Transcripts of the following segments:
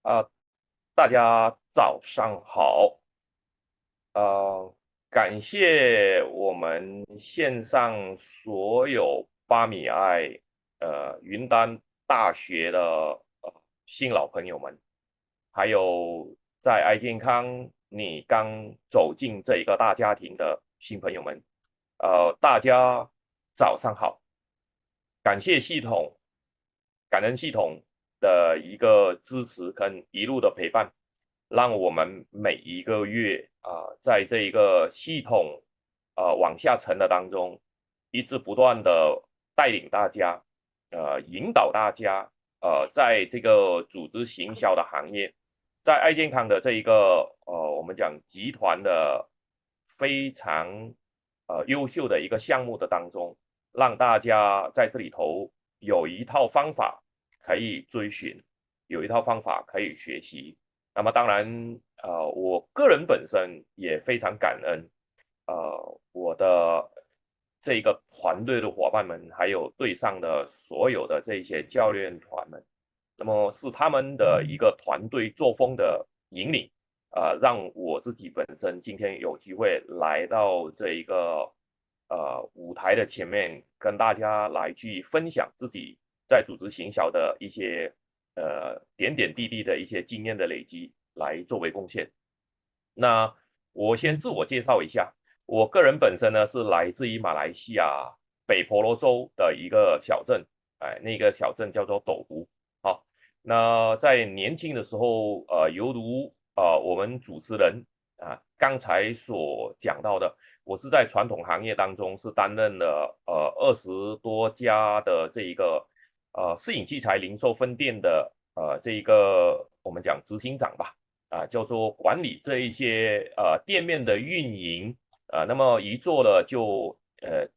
啊、大家早上好。感谢我们线上所有巴米爱云丹大学的新老朋友们，还有在爱健康你刚走进这一个大家庭的新朋友们，大家早上好。感谢系统，感恩系统的一个支持跟一路的陪伴，让我们每一个月在这一个系统往下沉的当中，一直不断的带领大家，引导大家，在这个组织行销的行业，在爱健康的这一个我们讲集团的非常优秀的一个项目的当中。让大家在这里头有一套方法可以追寻，有一套方法可以学习。那么当然，我个人本身也非常感恩，我的这个团队的伙伴们，还有队上的所有的这些教练团们，那么是他们的一个团队作风的引领，让我自己本身今天有机会来到这一个舞台的前面，跟大家来去分享自己在组织行销的一些点点滴滴的一些经验的累积，来作为贡献。那我先自我介绍一下，我个人本身呢是来自于马来西亚北婆罗洲的一个小镇，那个小镇叫做斗湖。好，那在年轻的时候，犹如我们主持人刚才所讲到的，我是在传统行业当中是担任了20多家的这一个摄影器材零售分店的这一个我们讲执行长吧。叫做管理这一些店面的运营。那么一做了就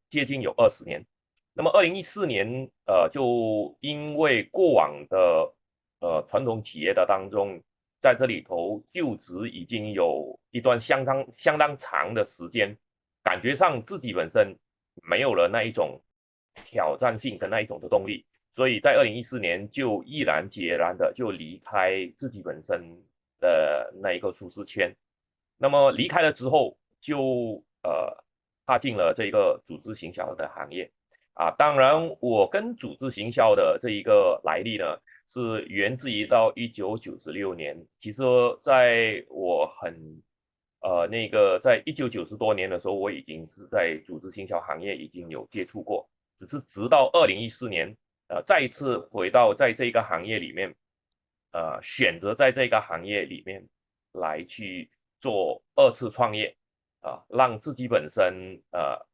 接近有20年。那么2014年就因为过往的传统企业的当中，在这里头就职已经有一段相当长的时间，感觉上自己本身没有了那一种挑战性跟那一种的动力，所以在2014年就毅然决然的就离开自己本身的那一个舒适圈。那么离开了之后，就踏进了这个组织行销的行业。当然，我跟组织行销的这一个来历呢，是源自于到1996年。其实，在我在1990多年的时候，我已经是在组织行销行业已经有接触过，只是直到2014年，再一次回到在这个行业里面，选择在这个行业里面来去做二次创业。让自己本身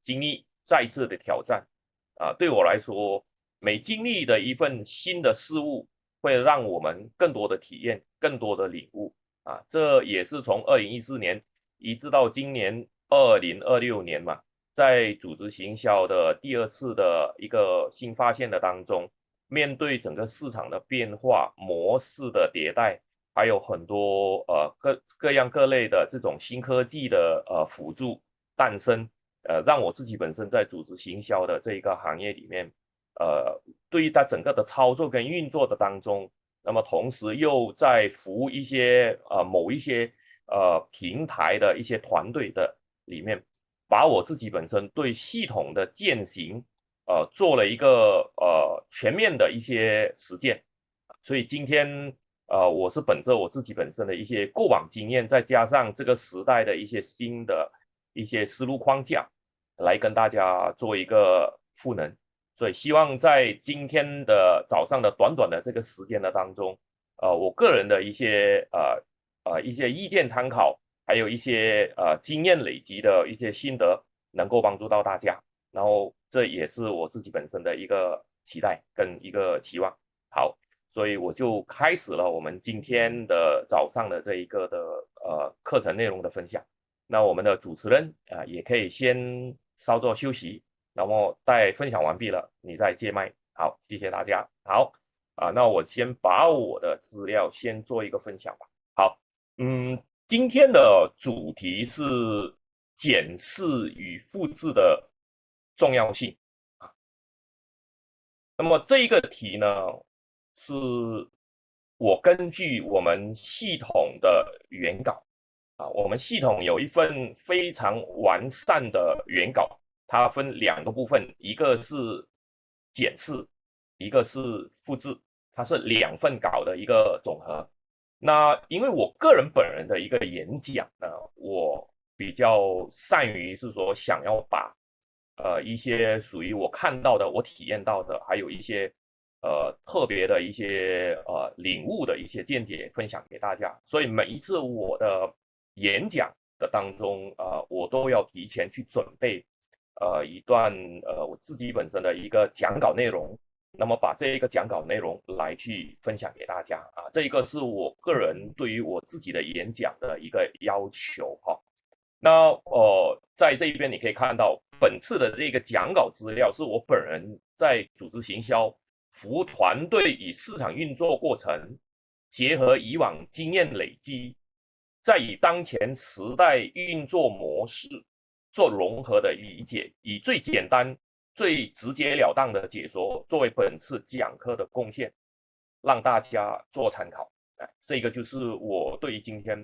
经历再一次的挑战。对我来说，每经历的一份新的事物，会让我们更多的体验，更多的领悟。这也是从2014年一直到今年2026年嘛，在组织行销的第二次的一个新发现的当中，面对整个市场的变化模式的迭代，还有很多各样各类的这种新科技的辅助诞生。让我自己本身在组织行销的这一个行业里面，对于它整个的操作跟运作的当中，那么同时又在服务一些某一些平台的一些团队的里面，把我自己本身对系统的践行做了一个全面的一些实践。所以今天我是本着我自己本身的一些过往经验，再加上这个时代的一些新的一些思路框架，来跟大家做一个赋能。所以希望在今天的早上的短短的这个时间的当中，我个人的一些意见参考，还有一些经验累积的一些心得，能够帮助到大家。然后这也是我自己本身的一个期待跟一个期望。好，所以我就开始了我们今天的早上的这一个的课程内容的分享。那我们的主持人也可以先稍作休息，那么待分享完毕了，你再接麦。好，谢谢大家。好。那我先把我的资料先做一个分享吧。好。今天的主题是检视与复制的重要性。那么这一个题呢，是我根据我们系统的原稿我们系统有一份非常完善的原稿，它分2个部分，一个是检视，一个是复制，它是2份稿的一个总和。那因为我个人本人的一个演讲呢，我比较善于是说想要把一些属于我看到的、我体验到的，还有一些特别的一些领悟的一些见解分享给大家。所以每一次我的演讲的当中我都要提前去准备一段我自己本身的一个讲稿内容，那么把这一个讲稿内容来去分享给大家这一个是我个人对于我自己的演讲的一个要求那在这一边你可以看到，本次的这个讲稿资料是我本人在组织行销、服务团队与市场运作过程，结合以往经验累积，再以当前时代运作模式做融合的理解，以最简单、最直截了当的解说作为本次讲课的贡献，让大家做参考。这个就是我对于今天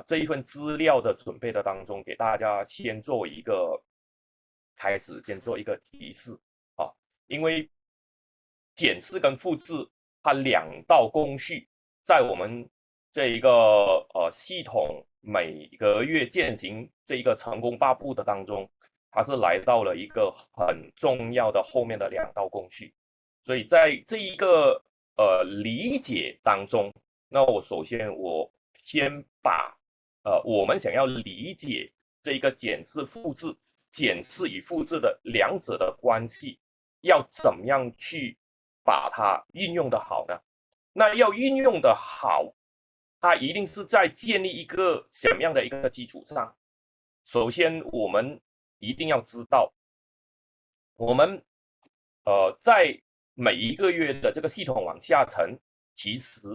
这一份资料的准备的当中，给大家先做一个开始，先做一个提示因为检视跟复制它2道工序，在我们这一个系统每个月践行这一个成功8步的当中，它是来到了一个很重要的后面的2道工序，所以在这一个理解当中，那我首先先把我们想要理解这一个检视复制、检视与复制的2者的关系，要怎么样去把它运用的好呢？那要运用的好，它一定是在建立一个什么样的一个基础上？首先，我们一定要知道，我们在每一个月的这个系统往下沉，其实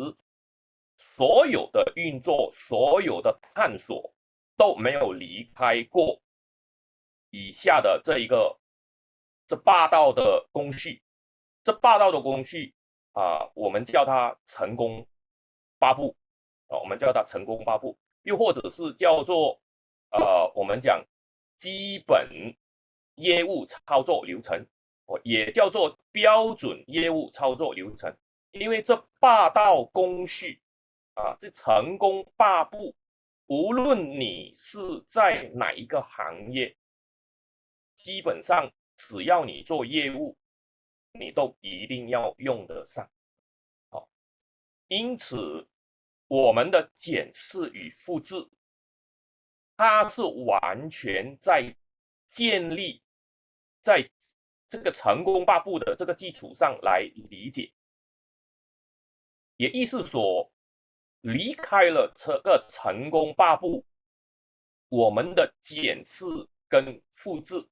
所有的运作、所有的探索都没有离开过以下的这8道的工序。这8道的工序我们叫它成功8步我们叫它成功8步，又或者是叫做我们讲基本业务操作流程也叫做标准业务操作流程。因为这8道工序这成功8步，无论你是在哪一个行业，基本上只要你做业务，你都一定要用得上因此我们的检视与复制，它是完全在建立在这个成功8步的这个基础上来理解，也意思说，离开了这个成功8步，我们的检视跟复制，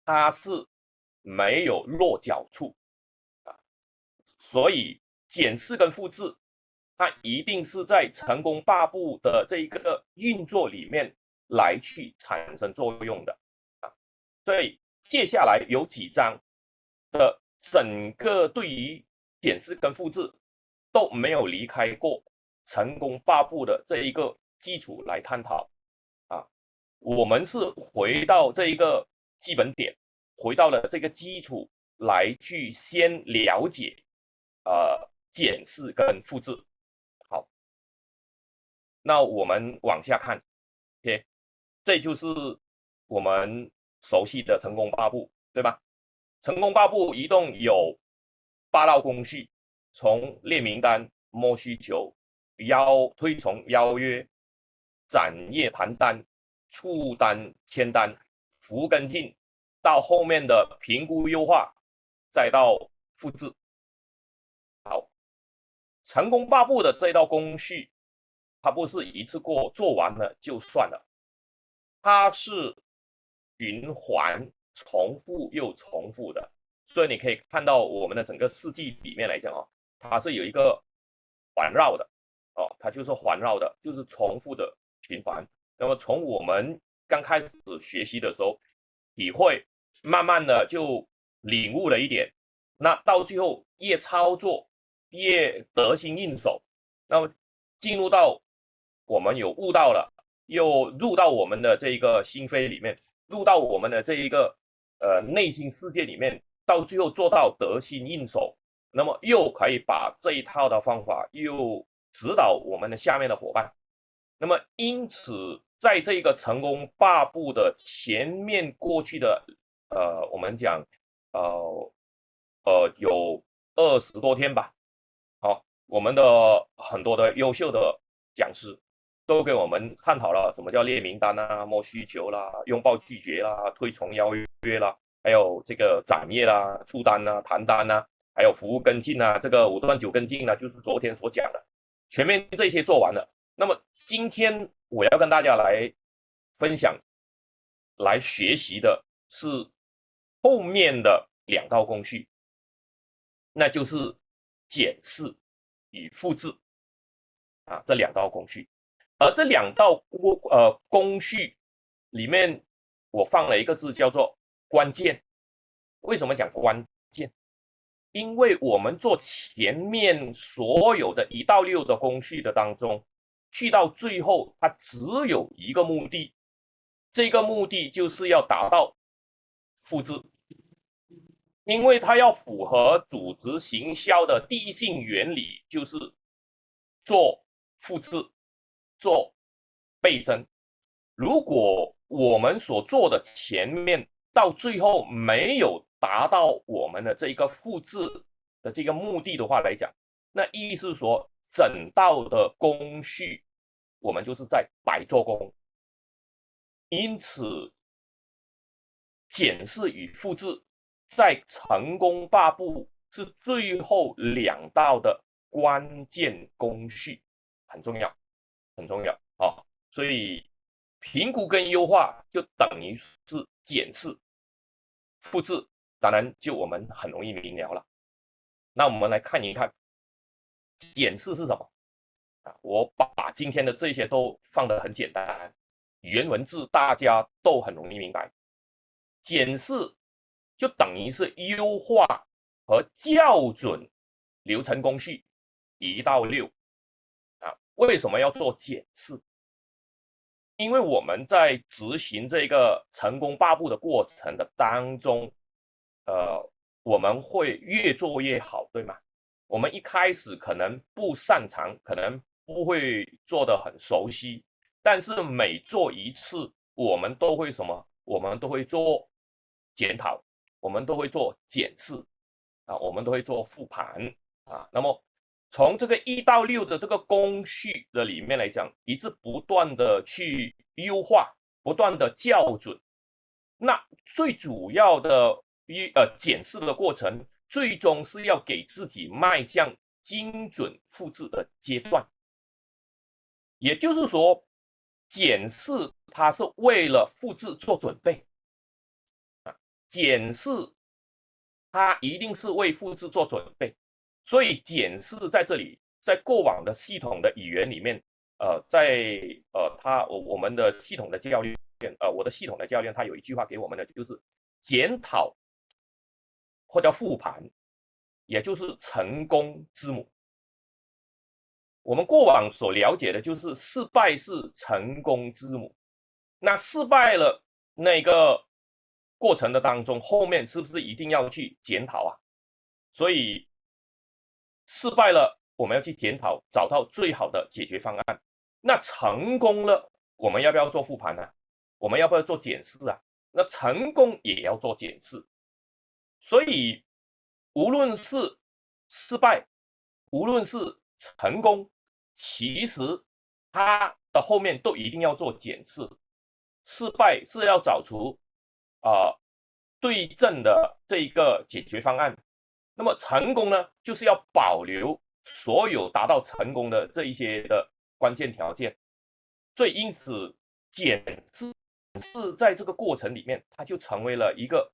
它是没有落脚处所以检视跟复制，它一定是在成功8步的这一个运作里面来去产生作用的所以接下来有几章的整个对于检视跟复制都没有离开过成功8步的这一个基础来探讨我们是回到这一个基本点，回到了这个基础来去先了解检视跟复制。好，那我们往下看 ，OK， 这就是我们熟悉的成功8步，对吧？成功8步一共有8道工序，从列名单、摸需求、推崇邀约、展业盘单、触单、签单、服务跟进，到后面的评估优化，再到复制。好，成功8步的这道工序，它不是一次过做完了就算了，它是循环、重复又重复的。所以你可以看到我们的整个事迹里面来讲它是有一个环绕的它就是环绕的，就是重复的循环。那么从我们刚开始学习的时候，体会慢慢的就领悟了一点，那到最后越操作越得心应手，那么进入到我们有悟到了，又入到我们的这一个心扉里面，入到我们的这一个内心世界里面，到最后做到得心应手，那么又可以把这一套的方法又指导我们的下面的伙伴。那么因此在这个成功八步的前面过去的我们讲有20多天吧，好，我们的很多的优秀的讲师都给我们探讨了什么叫列名单啊、摸需求啦、拥抱拒绝啦、推崇邀约啦，还有这个展业啦、出单啊、谈单啊，还有服务跟进啊，这个5段9跟进啊，就是昨天所讲的，全面这些做完了。那么今天我要跟大家来分享、来学习的是后面的2道工序，那就是检视与复制啊，这2道工序。而这2道工序里面，我放了一个字叫做关键。为什么讲关键？因为我们做前面所有的1到6的工序的当中，去到最后，它只有一个目的，这个目的就是要达到复制，因为它要符合组织行销的第一性原理，就是做复制，做倍增。如果我们所做的前面到最后没有达到我们的这个复制的这个目的的话来讲，那意思说整道的工序我们就是在白做工。因此检视与复制在成功8步是最后2道的关键工序，很重要，很重要啊！所以评估跟优化就等于是检视、复制，当然就我们很容易明了了。那我们来看一看检视是什么啊？我把今天的这些都放得很简单，原文字大家都很容易明白。检视就等于是优化和校准流程工序1到6啊。为什么要做检视？因为我们在执行这个成功8步的过程的当中，我们会越做越好，对吗？我们一开始可能不擅长，可能不会做得很熟悉，但是每做一次，我们都会什么？我们都会做检讨，我们都会做检视啊，我们都会做复盘啊。那么从这个1到6的这个工序的里面来讲，一直不断的去优化，不断的校准。那最主要的检视的过程，最终是要给自己迈向精准复制的阶段。也就是说，检视它是为了复制做准备啊，检视它一定是为复制做准备。所以检视在这里，在过往的系统的语言里面，在我们的系统的教练，我的系统的教练他有一句话给我们的，就是检讨或叫复盘，也就是成功之母。我们过往所了解的就是失败是成功之母，那失败了那个过程的当中，后面是不是一定要去检讨啊？所以失败了，我们要去检讨，找到最好的解决方案。那成功了，我们要不要做复盘呢？我们要不要做检视啊？那成功也要做检视。所以无论是失败，无论是成功，其实它的后面都一定要做检视。失败是要找出对症的这一个解决方案，那么成功呢，就是要保留所有达到成功的这一些的关键条件。所以因此检视在这个过程里面，它就成为了一个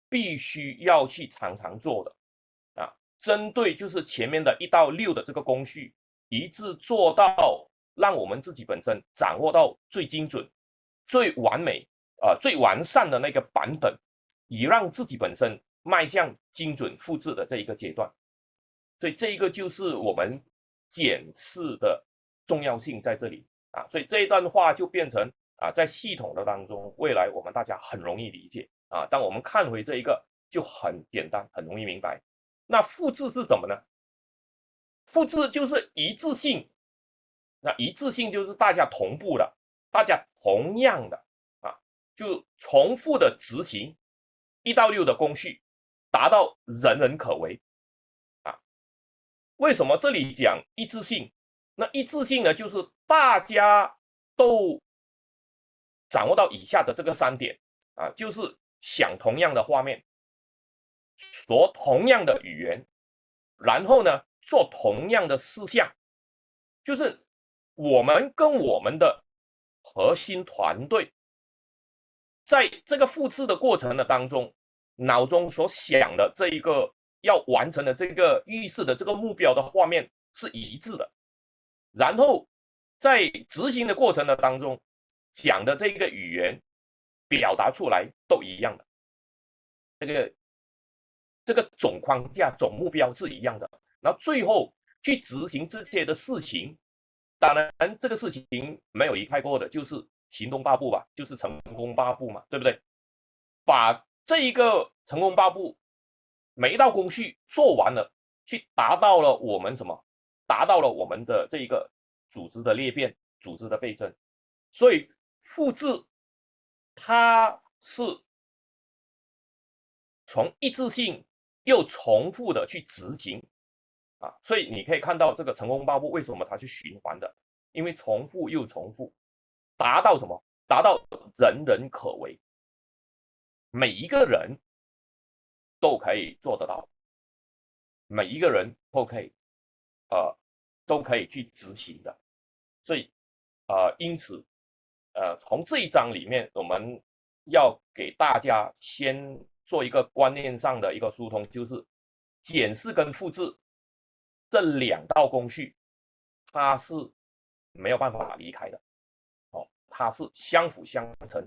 必须要去常常做的啊。针对就是前面的1到6的这个工序，一致做到让我们自己本身掌握到最精准、最完美最完善的那个版本，以让自己本身迈向精准复制的这一个阶段。所以这一个就是我们检视的重要性在这里啊。所以这一段话就变成在系统的当中，未来我们大家很容易理解啊。当我们看回这一个就很简单，很容易明白。那复制是什么呢？复制就是一致性，那一致性就是大家同步的，大家同样的就重复的执行1到6的工序，达到人人可为啊。为什么这里讲一致性？那一致性呢，就是大家都掌握到以下的这个3点就是想同样的画面，说同样的语言，然后呢做同样的事项，就是我们跟我们的核心团队在这个复制的过程的当中，脑中所想的这一个要完成的这个预示的这个目标的画面是一致的，然后在执行的过程的当中讲的这个语言表达出来都一样的，这个总框架总目标是一样的，然后最后去执行这些的事情，当然这个事情没有离开过的就是行动8步吧，就是成功8步嘛，对不对？把这一个成功8步每一道工序做完了，去达到了我们什么？达到了我们的这一个组织的裂变、组织的倍增。所以复制它是从一致性又重复的去执行所以你可以看到这个成功8步为什么它是循环的，因为重复又重复，达到什么？达到人人可为，每一个人都可以做得到，每一个人都可以去执行的。所以因此从这一章里面，我们要给大家先做一个观念上的一个疏通，就是检视跟复制这2道工序，它是没有办法离开的它是相辅相成，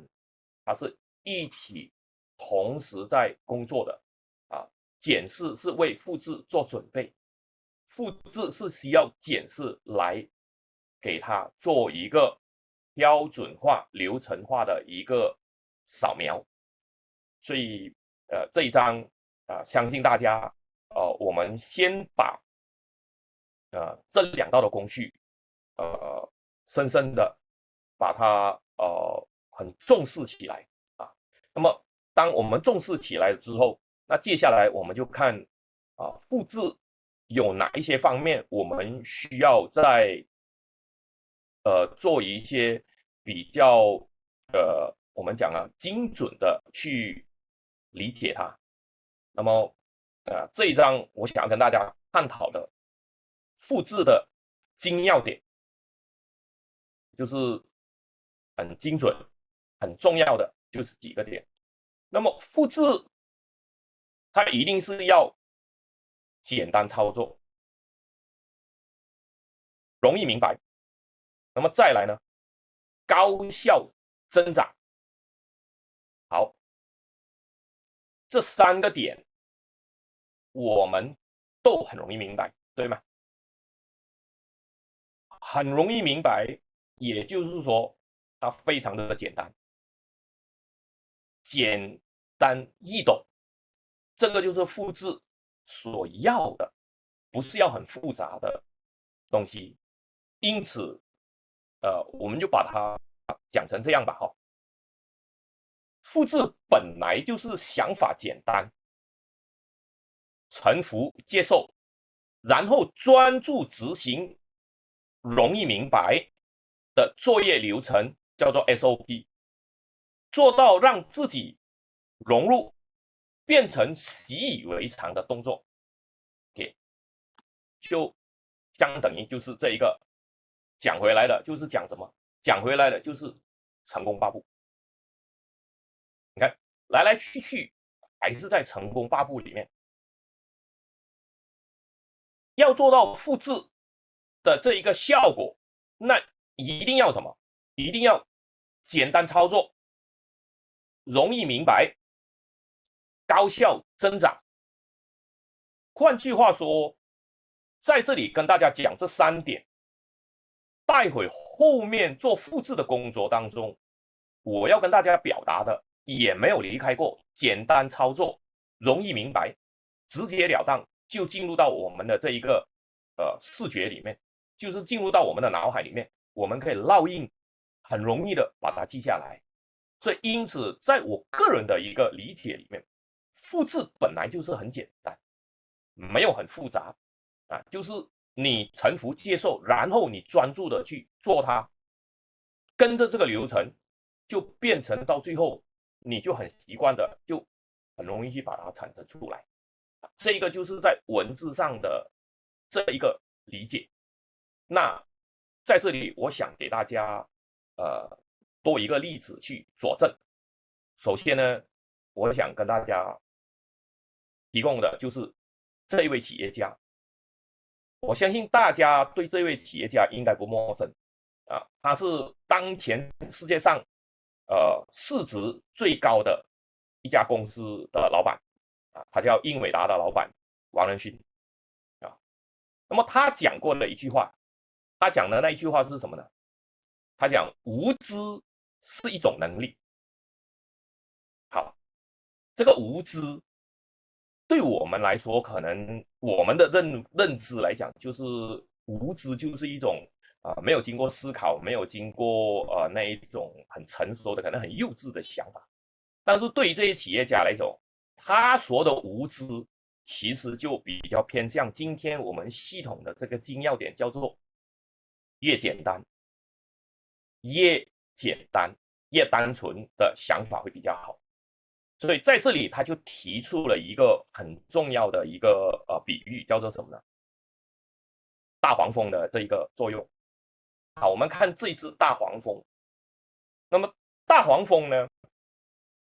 它是一起同时在工作的检视是为复制做准备，复制是需要检视来给它做一个标准化、流程化的一个扫描。所以这一章相信大家我们先把这2道的工序深深的把它很重视起来那么当我们重视起来之后，那接下来我们就看复制有哪一些方面我们需要在做一些比较我们讲精准的去理解它。那么这一章我想要跟大家探讨的复制的精要点，就是很精准、很重要的就是几个点。那么复制它一定是要简单操作，容易明白。那么再来呢，高效增长。好，这3个点我们都很容易明白，对吗？很容易明白，也就是说它非常的简单，简单易懂，这个就是复制所要的，不是要很复杂的东西。因此我们就把它讲成这样吧复制本来就是想法简单，臣服接受，然后专注执行，容易明白的作业流程，叫做 SOP， 做到让自己融入，变成习以为常的动作就相等于就是这一个讲回来的，就是讲什么？讲回来的就是成功8步。你看，来来去去还是在成功8步里面。要做到复制的这一个效果，那一定要什么？一定要简单操作，容易明白，高效增长。换句话说，在这里跟大家讲这3点，待会后面做复制的工作当中，我要跟大家表达的也没有离开过简单操作、容易明白、直截了当，就进入到我们的这一个视觉里面，就是进入到我们的脑海里面，我们可以烙印，很容易的把它记下来。所以因此，在我个人的一个理解里面，复制本来就是很简单，没有很复杂啊，就是你臣服接受，然后你专注的去做它，跟着这个流程，就变成到最后你就很习惯的，就很容易去把它产生出来。这个就是在文字上的这一个理解。那在这里，我想给大家多一个例子去佐证。首先呢，我想跟大家提供的就是这一位企业家。我相信大家对这位企业家应该不陌生啊，他是当前世界上市值最高的一家公司的老板啊，他叫英伟达的老板王仁勋啊。那么他讲过的一句话，他讲的那一句话是什么呢？他讲无知是一种能力。好，这个无知对我们来说，可能我们的认知来讲，就是无知就是一种没有经过思考，没有经过那一种很成熟的，可能很幼稚的想法。但是对于这些企业家来讲，他所有的无知其实就比较偏向今天我们系统的这个精要点，叫做越简单、越简单、越单纯的想法会比较好。所以在这里他就提出了一个很重要的一个比喻，叫做什么呢？大黄蜂的这一个作用。好，我们看这只大黄蜂。那么大黄蜂呢，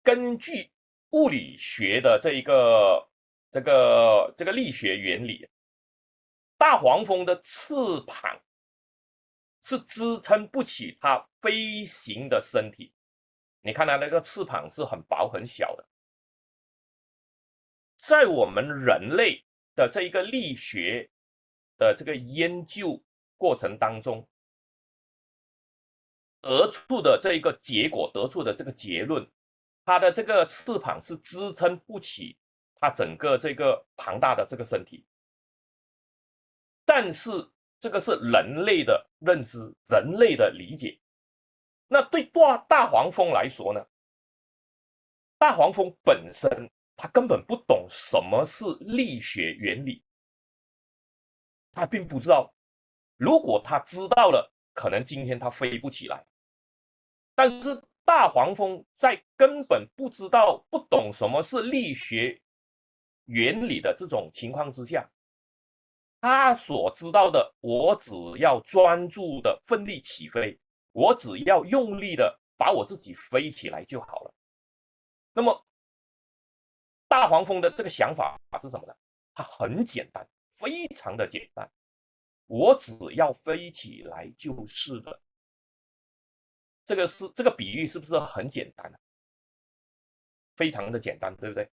根据物理学的这个力学原理，大黄蜂的翅膀是支撑不起它飞行的身体。你看它那个翅膀是很薄很小的。在我们人类的这一个力学的这个研究过程当中，得出的这一个结果，得出的这个结论，它的这个翅膀是支撑不起它整个这个庞大的这个身体。但是这个是人类的认知，人类的理解。那对大黄蜂来说呢？大黄蜂本身它根本不懂什么是力学原理，它并不知道。如果它知道了，可能今天它飞不起来。但是大黄蜂在根本不知道、不懂什么是力学原理的这种情况之下，它所知道的，我只要专注的奋力起飞，我只要用力的把我自己飞起来就好了。那么大黄蜂的这个想法是什么呢？它很简单，非常的简单，我只要飞起来就是了。这个比喻是不是很简单啊？非常的简单，对不对？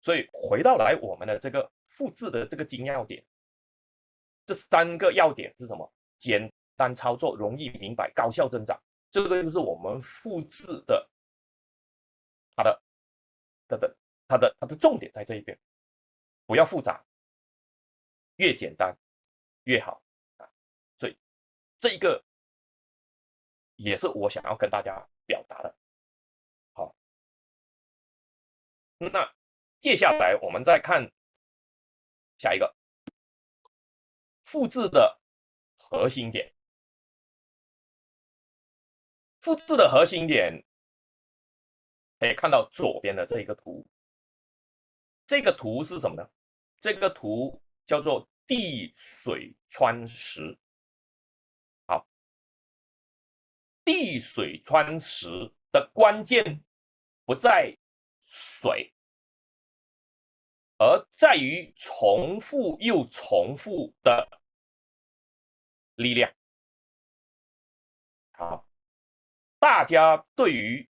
所以回到来我们的这个复制的这个精要点，这3个要点是什么？简单操作，容易明白，高效增长。这个就是我们复制的它的重点在这一边，不要复杂，越简单越好啊。所以这个也是我想要跟大家表达的。好，那接下来我们再看下一个复制的核心点。复制的核心点可以看到左边的这一个图。这个图是什么呢？这个图叫做地水穿石。好，地水穿石的关键不在水，而在于重复又重复的力量。好，大家对于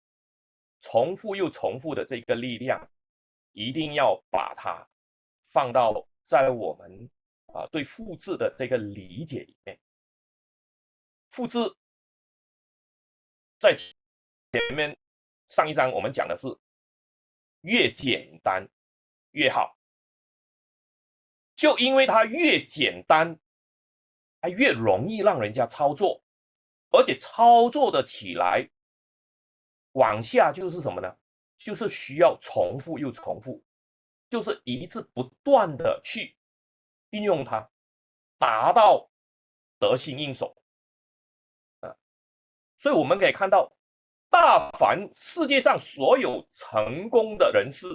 重复又重复的这个力量，一定要把它放到在我们对复制的这个理解里面，复制在前面上一章我们讲的是越简单越好，就因为它越简单，它越容易让人家操作，而且操作的起来，往下就是什么呢？就是需要重复又重复，就是一直不断的去运用它，达到得心应手。所以我们可以看到，大凡世界上所有成功的人士，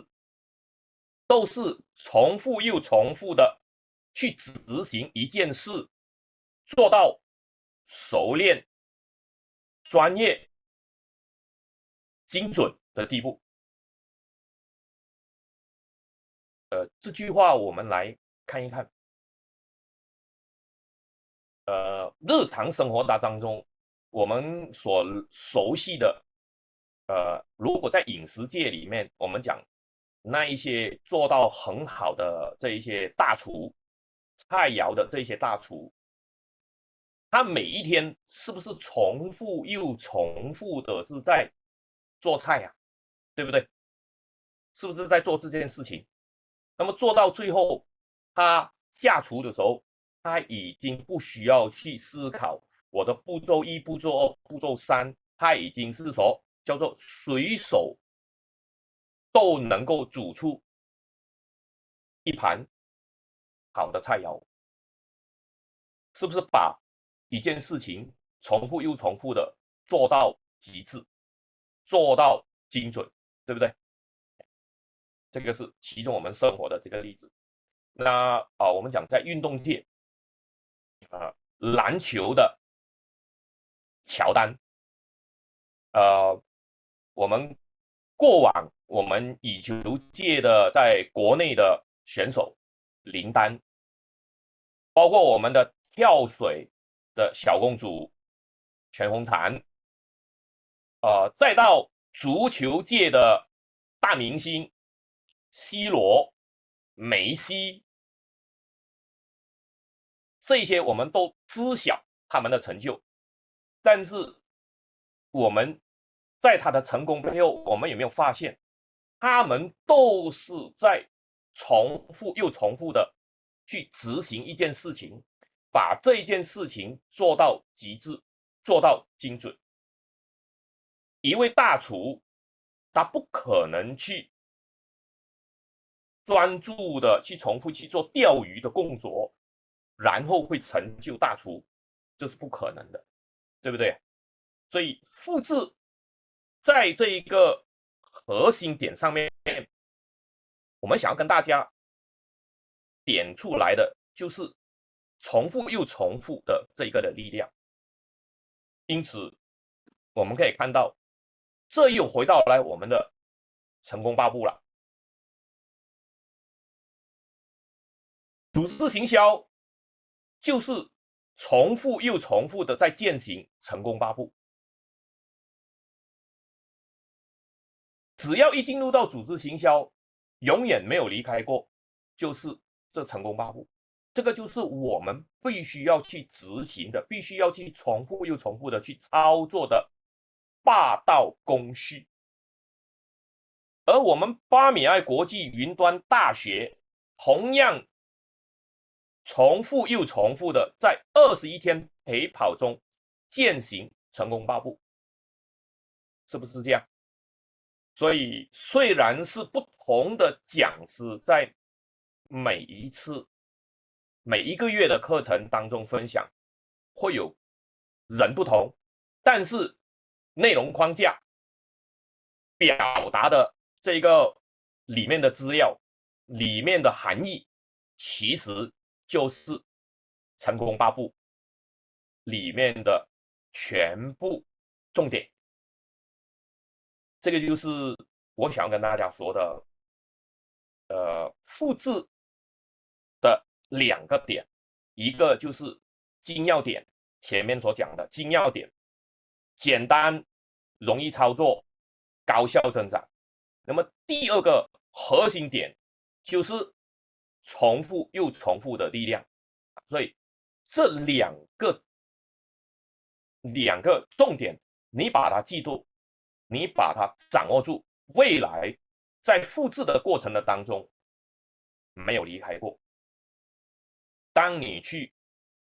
都是重复又重复的去执行一件事，做到熟练、专业、精准的地步。这句话我们来看一看。日常生活当中，我们所熟悉的，如果在饮食界里面，我们讲那一些做到很好的这一些大厨，菜肴的这些大厨，他每一天是不是重复又重复的是在做菜呀？对不对？是不是在做这件事情？那么做到最后，他下厨的时候，他已经不需要去思考我的步骤1、步骤2、步骤3，他已经是说叫做随手都能够煮出一盘好的菜肴，是不是把一件事情重复又重复的做到极致，做到精准，对不对？这个是其中我们生活的这个例子。那我们讲在运动界，篮球的乔丹，我们过往我们羽球界的在国内的选手林丹，包括我们的跳水的小公主全红婵，再到足球界的大明星 C 罗、梅西，这些我们都知晓他们的成就，但是我们在他的成功背后，我们有没有发现，他们都是在重复又重复的去执行一件事情，把这一件事情做到极致，做到精准。一位大厨，他不可能去专注的去重复去做钓鱼的工作，然后会成就大厨，这是不可能的，对不对？所以复制在这一个核心点上面，我们想要跟大家点出来的就是重复又重复的这一个的力量。因此，我们可以看到，这又回到来我们的成功8步了。组织行销就是重复又重复的在践行成功8步。只要一进入到组织行销，永远没有离开过，就是这成功8步。这个就是我们必须要去执行的，必须要去重复又重复的去操作的霸道工序。而我们巴米埃国际云端大学同样重复又重复的在21天陪跑中践行成功8步，是不是这样？所以虽然是不同的讲师在每一个月的课程当中分享，会有人不同，但是内容框架表达的这个里面的资料里面的含义，其实就是成功8步里面的全部重点。这个就是我想要跟大家说的，复制的2个点，一个就是精要点，前面所讲的精要点，简单、容易操作、高效增长。那么第2个核心点就是重复又重复的力量。所以这两个重点，你把它记住，你把它掌握住，未来在复制的过程的当中没有离开过。当你去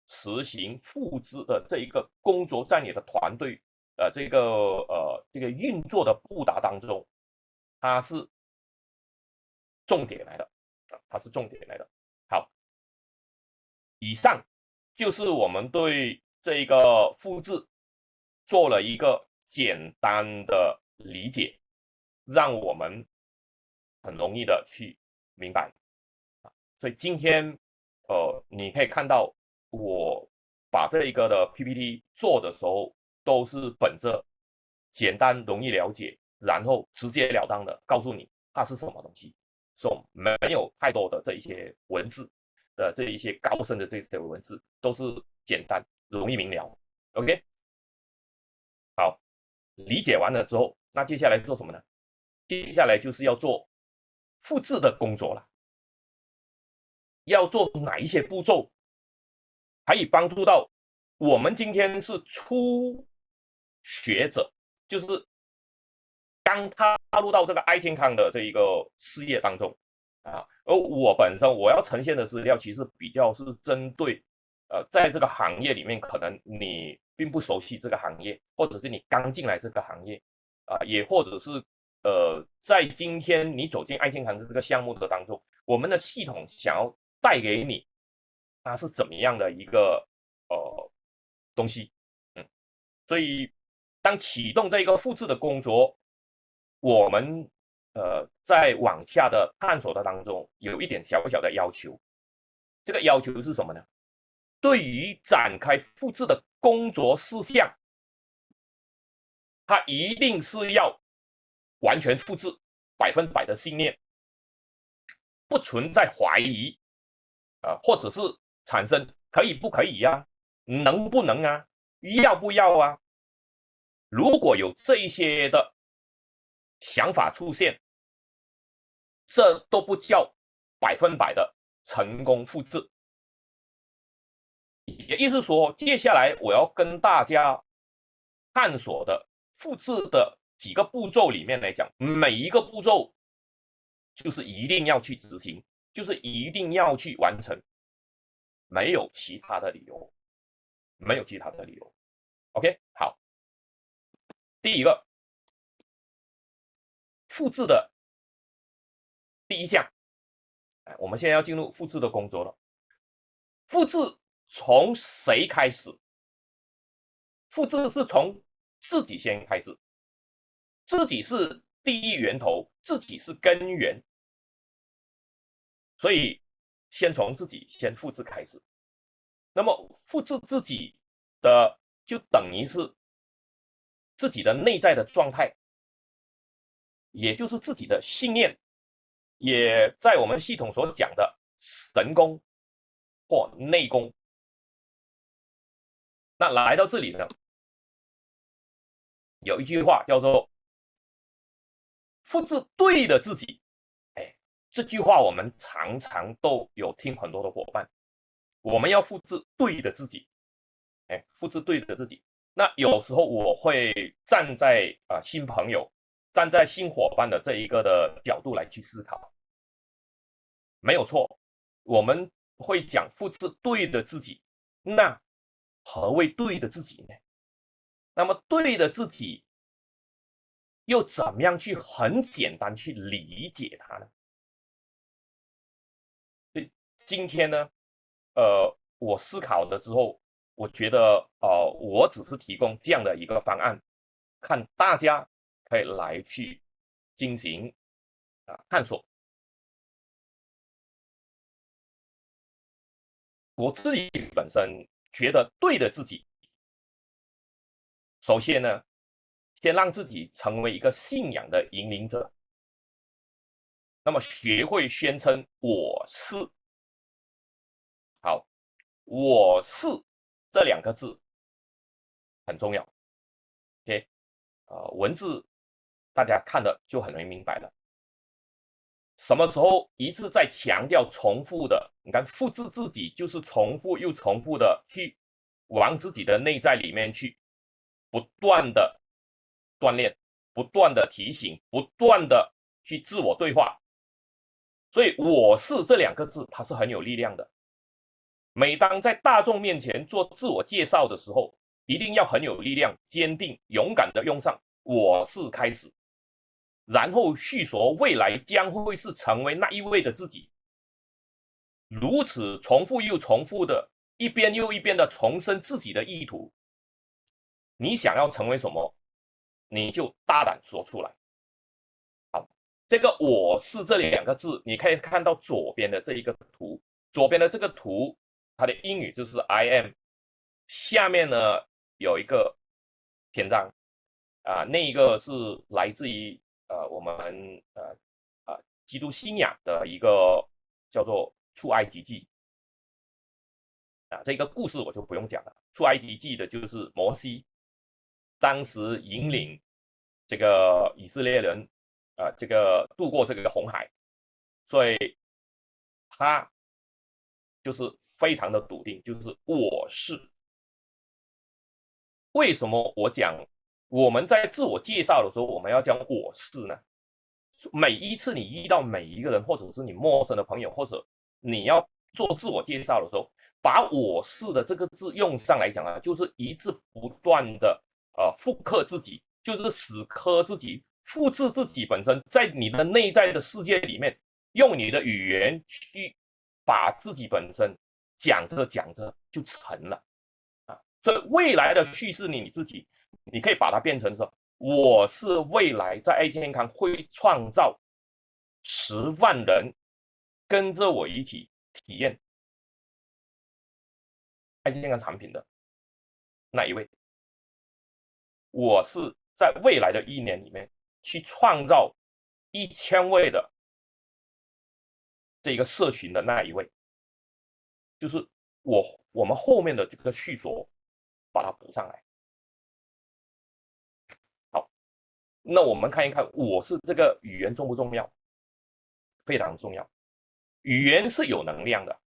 实行复制的这一个工作，在你的团队这个运作的布达当中，它是重点来的，它是重点来的。好，以上就是我们对这个复制做了一个简单的理解，让我们很容易的去明白。所以今天你可以看到我把这一个的 PPT 做的时候，都是本着简单容易了解，然后直截了当的告诉你它是什么东西，没有太多的这一些文字的这一些高深的这些文字，都是简单容易明了。OK， 好，理解完了之后，那接下来做什么呢？接下来就是要做复制的工作了。要做哪一些步骤，可以帮助到我们今天是初学者，就是刚踏入到这个爱健康的这一个事业当中啊。而我本身我要呈现的资料，其实比较是针对在这个行业里面，可能你并不熟悉这个行业，或者是你刚进来这个行业啊，也或者是在今天你走进爱健康的这个项目的当中，我们的系统想要带给你，它是怎么样的一个东西，所以当启动这一个复制的工作，我们在往下的探索的当中，有一点小小的要求，这个要求是什么呢？对于展开复制的工作事项，它一定是要完全复制100%的信念，不存在怀疑或者是产生可以不可以呀、能不能啊，要不要啊？如果有这一些的想法出现，这都不叫100%的成功复制。也就是说，接下来我要跟大家探索的复制的几个步骤里面来讲，每一个步骤就是一定要去执行，就是一定要去完成，没有其他的理由，没有其他的理由。OK， 好，第一个复制的第一项，我们现在要进入复制的工作了。复制从谁开始？复制是从自己先开始，自己是第一源头，自己是根源，所以先从自己先复制开始。那么复制自己的，就等于是自己的内在的状态，也就是自己的信念，也在我们系统所讲的神功或内功。那来到这里呢，有一句话叫做复制对的自己。哎，这句话我们常常都有听很多的伙伴，我们要复制对的自己。哎，复制对的自己。那有时候我会站在新朋友、站在新伙伴的这一个的角度来去思考，没有错，我们会讲复制对的自己。那何谓对的自己呢？那么对的自己又怎么样去很简单去理解它呢？所以今天呢，我思考了之后，我觉得我只是提供这样的一个方案，看大家可以来去进行探索。我自己本身觉得对的自己，首先呢，先让自己成为一个信仰的引领者，那么学会宣称我是。好，我是这两个字很重要。OK，文字大家看的就很容易明白了。什么时候一直在强调重复的？你看，复制自己就是重复又重复的去往自己的内在里面去不断的锻炼，不断的提醒，不断的去自我对话。所以"我是"这两个字，它是很有力量的。每当在大众面前做自我介绍的时候，一定要很有力量、坚定、勇敢的用上"我是"开始，然后叙说未来将会是成为那一位的自己。如此重复又重复的，一遍又一遍的重申自己的意图。你想要成为什么，你就大胆说出来。好，这个"我是"这两个字，你可以看到左边的这一个图，左边的这个图，它的英语就是 I am， 下面呢有一个篇章那一个是来自于我们基督信仰的一个叫做出埃及记这个故事我就不用讲了。出埃及记的就是摩西当时引领这个以色列人这个渡过这个红海，所以他就是非常的笃定，就是我是。为什么我讲我们在自我介绍的时候我们要讲我是呢？每一次你遇到每一个人，或者是你陌生的朋友，或者你要做自我介绍的时候，把"我是"的这个字用上来讲就是一直不断的复刻自己，就是死磕自己，复制自己本身，在你的内在的世界里面，用你的语言去把自己本身讲着讲着就成了所以未来的叙事你自己，你可以把它变成说。我是未来在爱健康会创造10万人跟着我一起体验爱健康产品的那一位。我是在未来的1年里面去创造1000位的这个社群的那一位，就是我们后面的这个叙说把它补上来。好，那我们看一看我是这个语言重不重要？非常重要。语言是有能量的，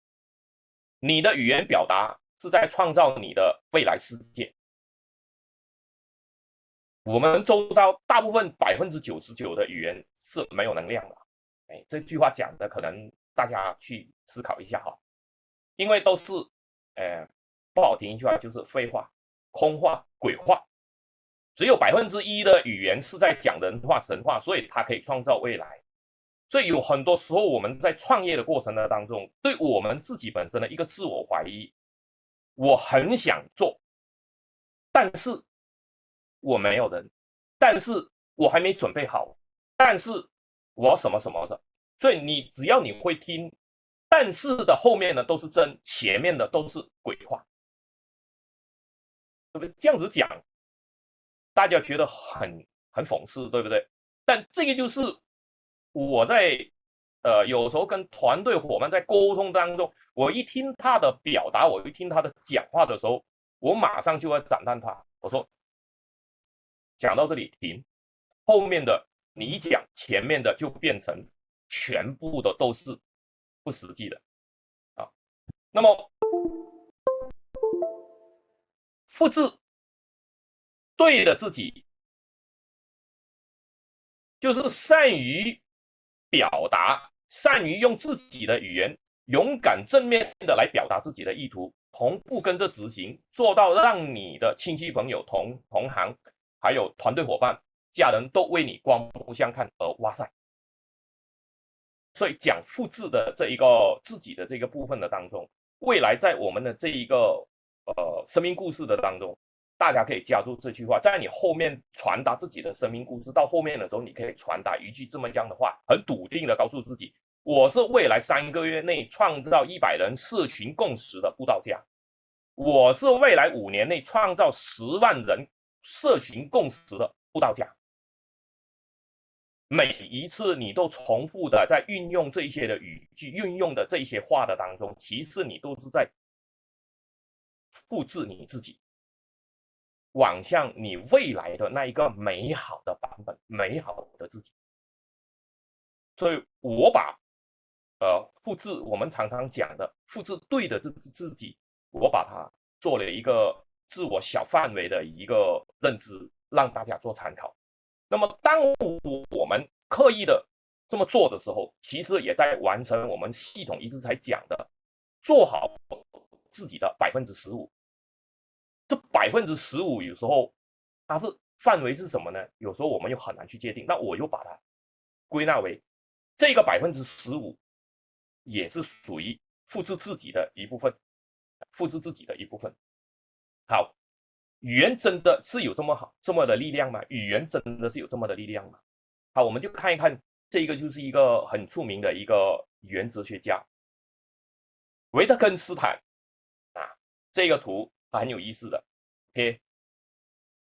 你的语言表达是在创造你的未来世界。我们周遭大部分99%的语言是没有能量的。这句话讲的可能大家去思考一下哈，因为都是不好听一句话就是废话、空话、鬼话。只有1%的语言是在讲人话、神话，所以它可以创造未来。所以有很多时候我们在创业的过程当中，对我们自己本身的一个自我怀疑，我很想做，但是我没有人，但是我还没准备好，但是我什么什么的。所以只要你会听，但是的后面呢都是真，前面的都是鬼话，对不对？这样子讲，大家觉得很讽刺，对不对？但这个就是我在有时候跟团队伙伴在沟通当中，我一听他的表达，我一听他的讲话的时候，我马上就要斩断他。我说讲到这里停，后面的你一讲，前面的就变成全部的都是不实际的啊。那么复制对的自己，就是善于表达，善于用自己的语言，勇敢正面的来表达自己的意图，同步跟着执行，做到让你的亲戚朋友、同行，还有团队伙伴、家人都为你刮目相看而哇塞。所以讲复制的这一个自己的这个部分的当中，未来在我们的这一个生命故事的当中，大家可以加入这句话，在你后面传达自己的生命故事，到后面的时候，你可以传达一句这么样的话，很笃定的告诉自己，我是未来3个月内创造100人社群共识的布道家，我是未来5年内创造10万人社群共识的布道家。每一次你都重复的在运用这一些的语句，运用的这一些话的当中，其实你都是在复制你自己，往向你未来的那一个美好的版本，美好的自己。所以我把复制我们常常讲的复制对的自己，我把它做了一个自我小范围的一个认知，让大家做参考。那么当我们刻意的这么做的时候，其实也在完成我们系统一直在讲的，做好自己的15%。这15%有时候它是范围是什么呢？有时候我们又很难去界定。那我又把它归纳为这个15%也是属于复制自己的一部分，复制自己的一部分。好，语言真的是有这么的力量吗？语言真的是有这么的力量吗？好，我们就看一看，这一个就是一个很出名的一个语言哲学家维特根斯坦啊，这个图很有意思的。OK，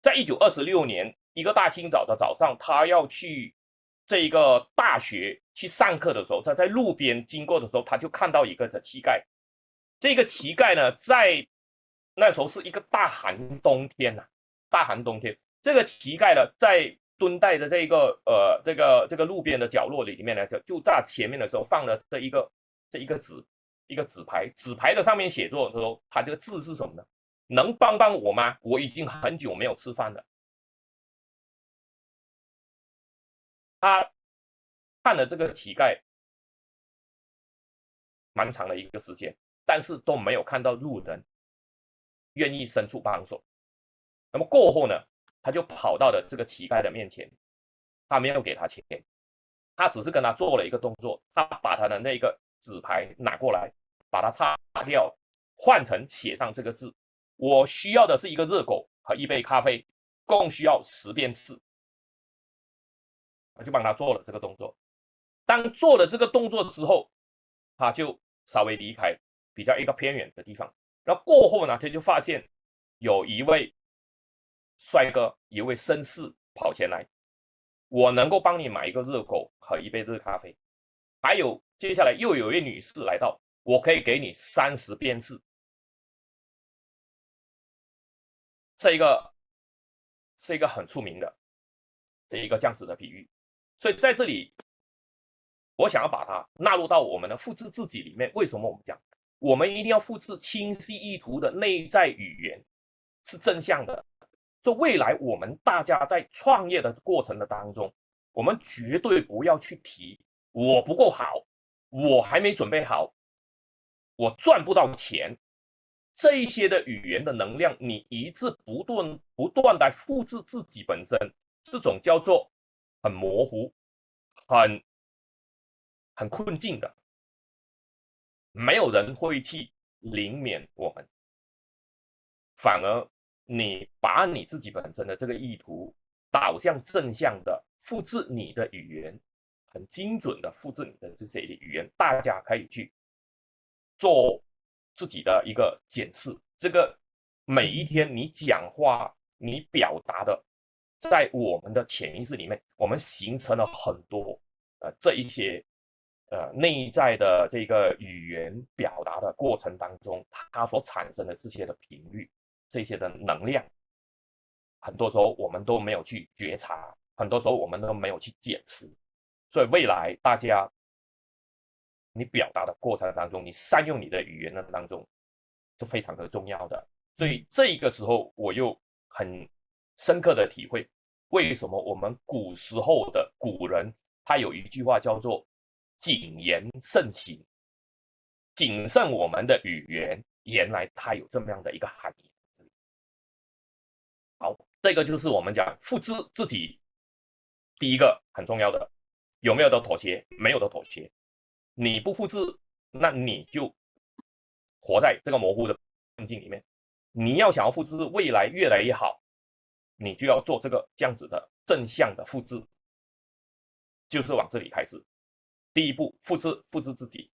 在1926年一个大清早的早上，他要去这一个大学去上课的时候，他在路边经过的时候，他就看到一个乞丐。这个乞丐呢，在那时候是一个大寒冬天呐、大寒冬天，这个乞丐呢，在蹲在的这个路边的角落里面呢，就在前面的时候放了这一个纸牌，纸牌的上面写作的时候，它这个字是什么呢？能帮帮我吗？我已经很久没有吃饭了。他看了这个乞丐蛮长的一个时间，但是都没有看到路人愿意伸出帮手。那么过后呢，他就跑到了这个乞丐的面前，他没有给他钱，他只是跟他做了一个动作，他把他的那个纸牌拿过来，把它擦掉，换成写上这个字：我需要的是一个热狗和一杯咖啡，共需要10便士。我就帮他做了这个动作。当做了这个动作之后，他就稍微离开比较一个偏远的地方。然后过后呢，他就发现有一位帅哥，一位绅士跑前来，我能够帮你买一个热狗和一杯热咖啡。还有接下来又有一位女士来到，我可以给你30便士。这一个是一个很出名的这一个这样子的比喻。所以在这里，我想要把它纳入到我们的复制自己里面。为什么我们讲我们一定要复制清晰意图的内在语言是正向的？就未来我们大家在创业的过程的当中，我们绝对不要去提我不够好，我还没准备好，我赚不到钱。这一些的语言的能量，你一直不断的复制自己本身，这种叫做很模糊、很困境的，没有人会去灵勉我们，反而你把你自己本身的这个意图导向正向的复制你的语言，很精准的复制你的这些语言，大家可以去做自己的一个检视。这个每一天你讲话、你表达的，在我们的潜意识里面，我们形成了很多这一些内在的这个语言表达的过程当中，它所产生的这些的频率、这些的能量，很多时候我们都没有去觉察，很多时候我们都没有去检视。所以未来大家你表达的过程当中，你善用你的语言的当中是非常的重要的。所以这一个时候，我又很深刻的体会，为什么我们古时候的古人他有一句话叫做谨言慎行，谨慎我们的语言，原来它有这么样的一个含义。好，这个就是我们讲复制自己第一个很重要的，有没有的妥协？没有的妥协。你不复制，那你就活在这个模糊的困境里面。你要想要复制未来越来越好，你就要做这样子的正向的复制，就是往这里开始。第一步，复制自己，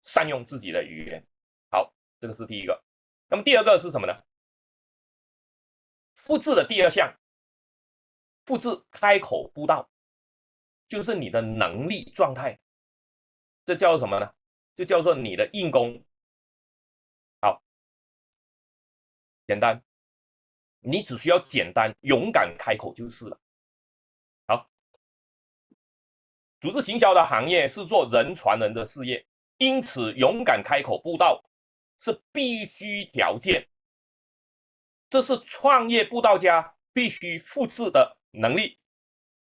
善用自己的语言。好，这个是第一个。那么第二个是什么呢？复制的第二项，复制开口布道，就是你的能力状态。这叫做什么呢？就叫做你的硬功。好，简单，你只需要简单勇敢开口就是了。好，组织行销的行业是做人传人的事业，因此勇敢开口布道是必须条件，这是创业布道家必须复制的能力。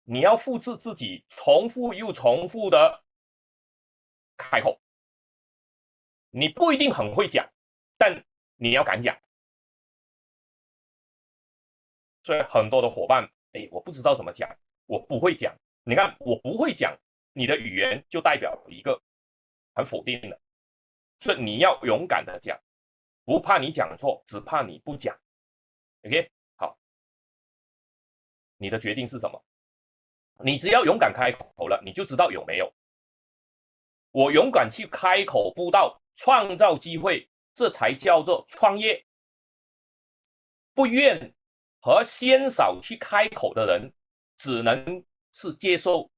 你要复制自己重复又重复的开口，你不一定很会讲，但你要敢讲。所以很多的伙伴，我不知道怎么讲，我不会讲。你看，我不会讲，你的语言就代表一个很否定的，所以你要勇敢的讲，不怕你讲错，只怕你不讲。OK， 好，你的决定是什么？你只要勇敢开口了，你就知道有没有。我勇敢去开口布道，创造机会，这才叫做创业。不愿和鲜少去开口的人，只能是接受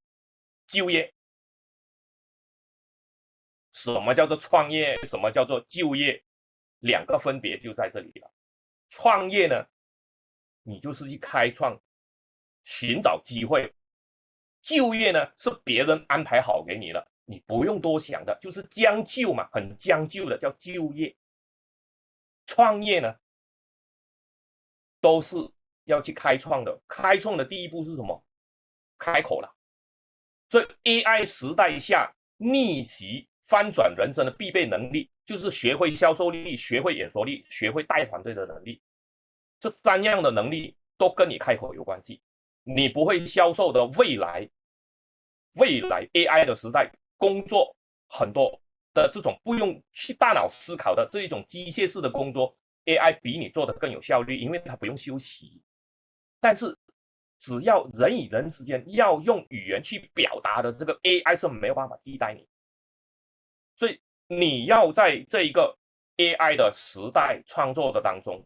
就业。什么叫做创业？什么叫做就业？两个分别就在这里了。创业呢，你就是去开创，寻找机会；就业呢，是别人安排好给你了，你不用多想的，就是将就嘛，很将就的叫就业。创业呢，都是要去开创的，开创的第一步是什么？开口了。所以 AI 时代下逆袭翻转人生的必备能力，就是学会销售力、学会演说力、学会带团队的能力。这三样的能力都跟你开口有关系。你不会销售的未来 AI 的时代，工作很多的这种不用去大脑思考的这一种机械式的工作， AI 比你做的更有效率，因为它不用休息。但是只要人与人之间要用语言去表达的，这个 AI 是没有办法替代你。所以你要在这一个 AI 的时代创作的当中，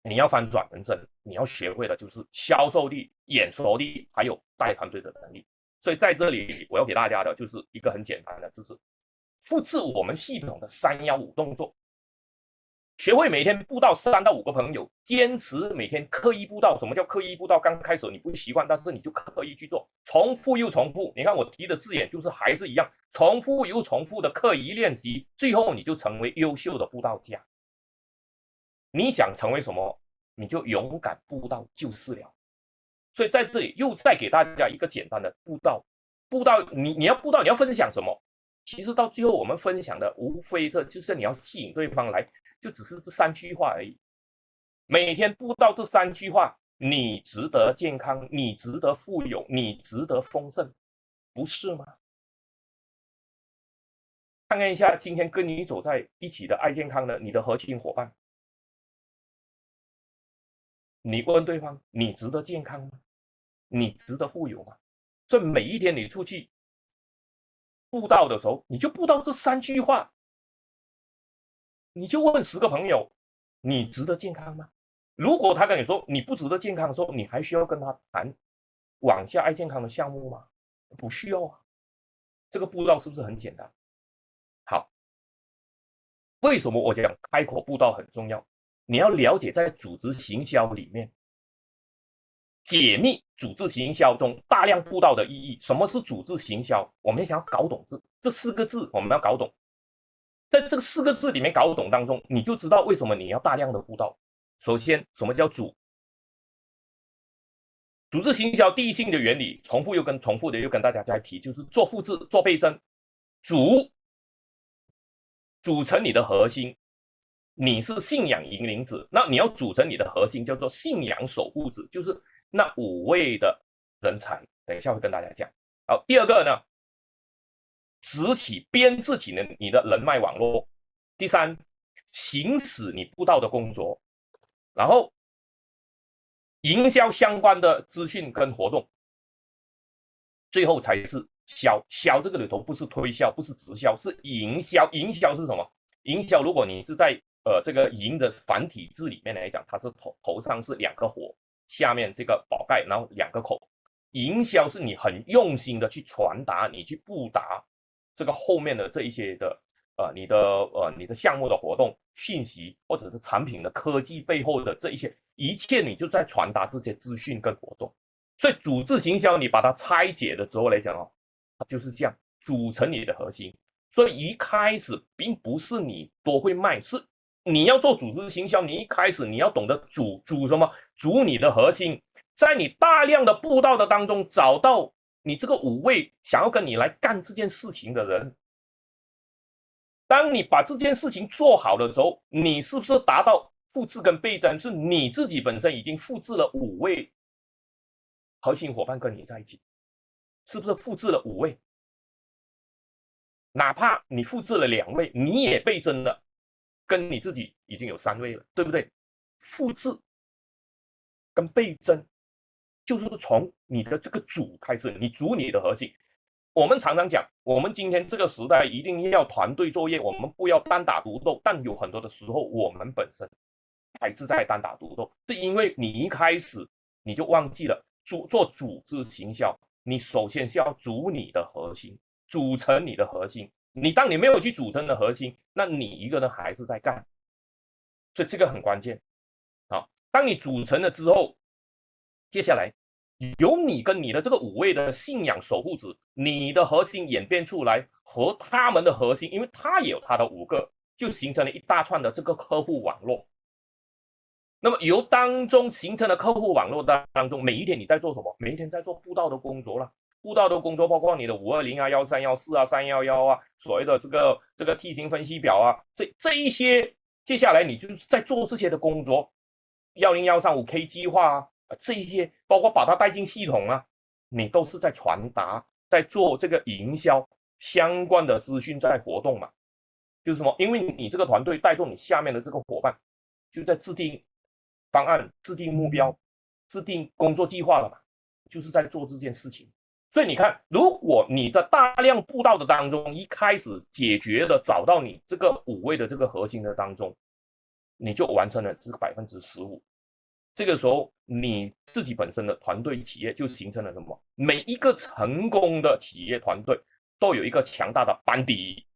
你要翻转人生，你要学会的就是销售力、演说力，还有带团队的能力。所以在这里我要给大家的就是一个很简单的，就是复制我们系统的315动作。学会每天布道3到5个朋友，坚持每天刻意布道。什么叫刻意布道？刚开始你不习惯，但是你就刻意去做，重复又重复。你看我提的字眼就是还是一样，重复又重复的刻意练习，最后你就成为优秀的布道家。你想成为什么，你就勇敢布道就是了。所以在这里又再给大家一个简单的布道，你要布道，你要分享什么？其实到最后我们分享的无非这就是你要吸引对方来。就只是这3句话而已，每天布道这3句话，你值得健康，你值得富有，你值得丰盛，不是吗？看看一下今天跟你走在一起的爱健康的你的核心伙伴，你问对方，你值得健康吗？你值得富有吗？所以每一天你出去布道的时候，你就布道这3句话，你就问10个朋友，你值得健康吗？如果他跟你说你不值得健康的时候，你还需要跟他谈往下爱健康的项目吗？不需要啊。这个布道是不是很简单？好，为什么我讲开口布道很重要？你要了解在组织行销里面，解密组织行销中大量布道的意义。什么是组织行销？我们想要搞懂这4个字，我们要搞懂。在这个4个字里面搞懂当中，你就知道为什么你要大量的布道。首先，什么叫组织行销第一性的原理，重复的又跟大家再提，就是做复制、做倍增，组成你的核心。你是信仰引领者，那你要组成你的核心，叫做信仰守护者，就是那5位的人才。等一下会跟大家讲。好，第2个呢，编制起你的人脉网络。第3，行使你布道的工作，然后营销相关的资讯跟活动，最后才是销这个里头不是推销，不是直销，是营销。营销是什么？营销如果你是在这个营的繁体字里面来讲，它是头上是2个火，下面这个宝盖，然后2个口。营销是你很用心的去传达，你去布达这个后面的这一些的你的项目的活动信息，或者是产品的科技背后的这一些，一切你就在传达这些资讯跟活动。所以组织行销你把它拆解了之后来讲哦，它就是这样组成你的核心。所以一开始并不是你多会卖，是你要做组织行销，你一开始你要懂得组什么，组你的核心，在你大量的布道的当中找到你这个5位想要跟你来干这件事情的人。当你把这件事情做好的时候，你是不是达到复制跟倍增？是你自己本身已经复制了5位核心伙伴跟你在一起，是不是复制了5位？哪怕你复制了2位，你也倍增了，跟你自己已经有3位了，对不对？复制跟倍增就是从你的这个组开始，你组你的核心。我们常常讲，我们今天这个时代一定要团队作业，我们不要单打独斗。但有很多的时候，我们本身还是在单打独斗，是因为你一开始你就忘记了做组织行销，你首先是要组你的核心，组成你的核心。当你没有去组成的核心，那你一个人还是在干，所以这个很关键啊。当你组成了之后，接下来由你跟你的这个5位的信仰守护者，你的核心演变出来和他们的核心，因为他也有他的5个，就形成了一大串的这个客户网络。那么由当中形成的客户网络当中，每一天你在做什么？每一天在做布道的工作了。布道的工作包括你的520啊、1314啊、311啊，所谓的这个 T 型分析表啊，这一些，接下来你就是在做这些的工作，10135K 计划啊，这一些包括把它带进系统啊，你都是在传达，在做这个营销相关的资讯在活动嘛。就是什么？因为你这个团队带动你下面的这个伙伴，就在制定方案、制定目标、制定工作计划了嘛，就是在做这件事情。所以你看，如果你的大量布道的当中，一开始解决了找到你这个5位的这个核心的当中，你就完成了这个15%。这个时候，你自己本身的团队企业就形成了什么？每一个成功的企业团队都有一个强大的班底，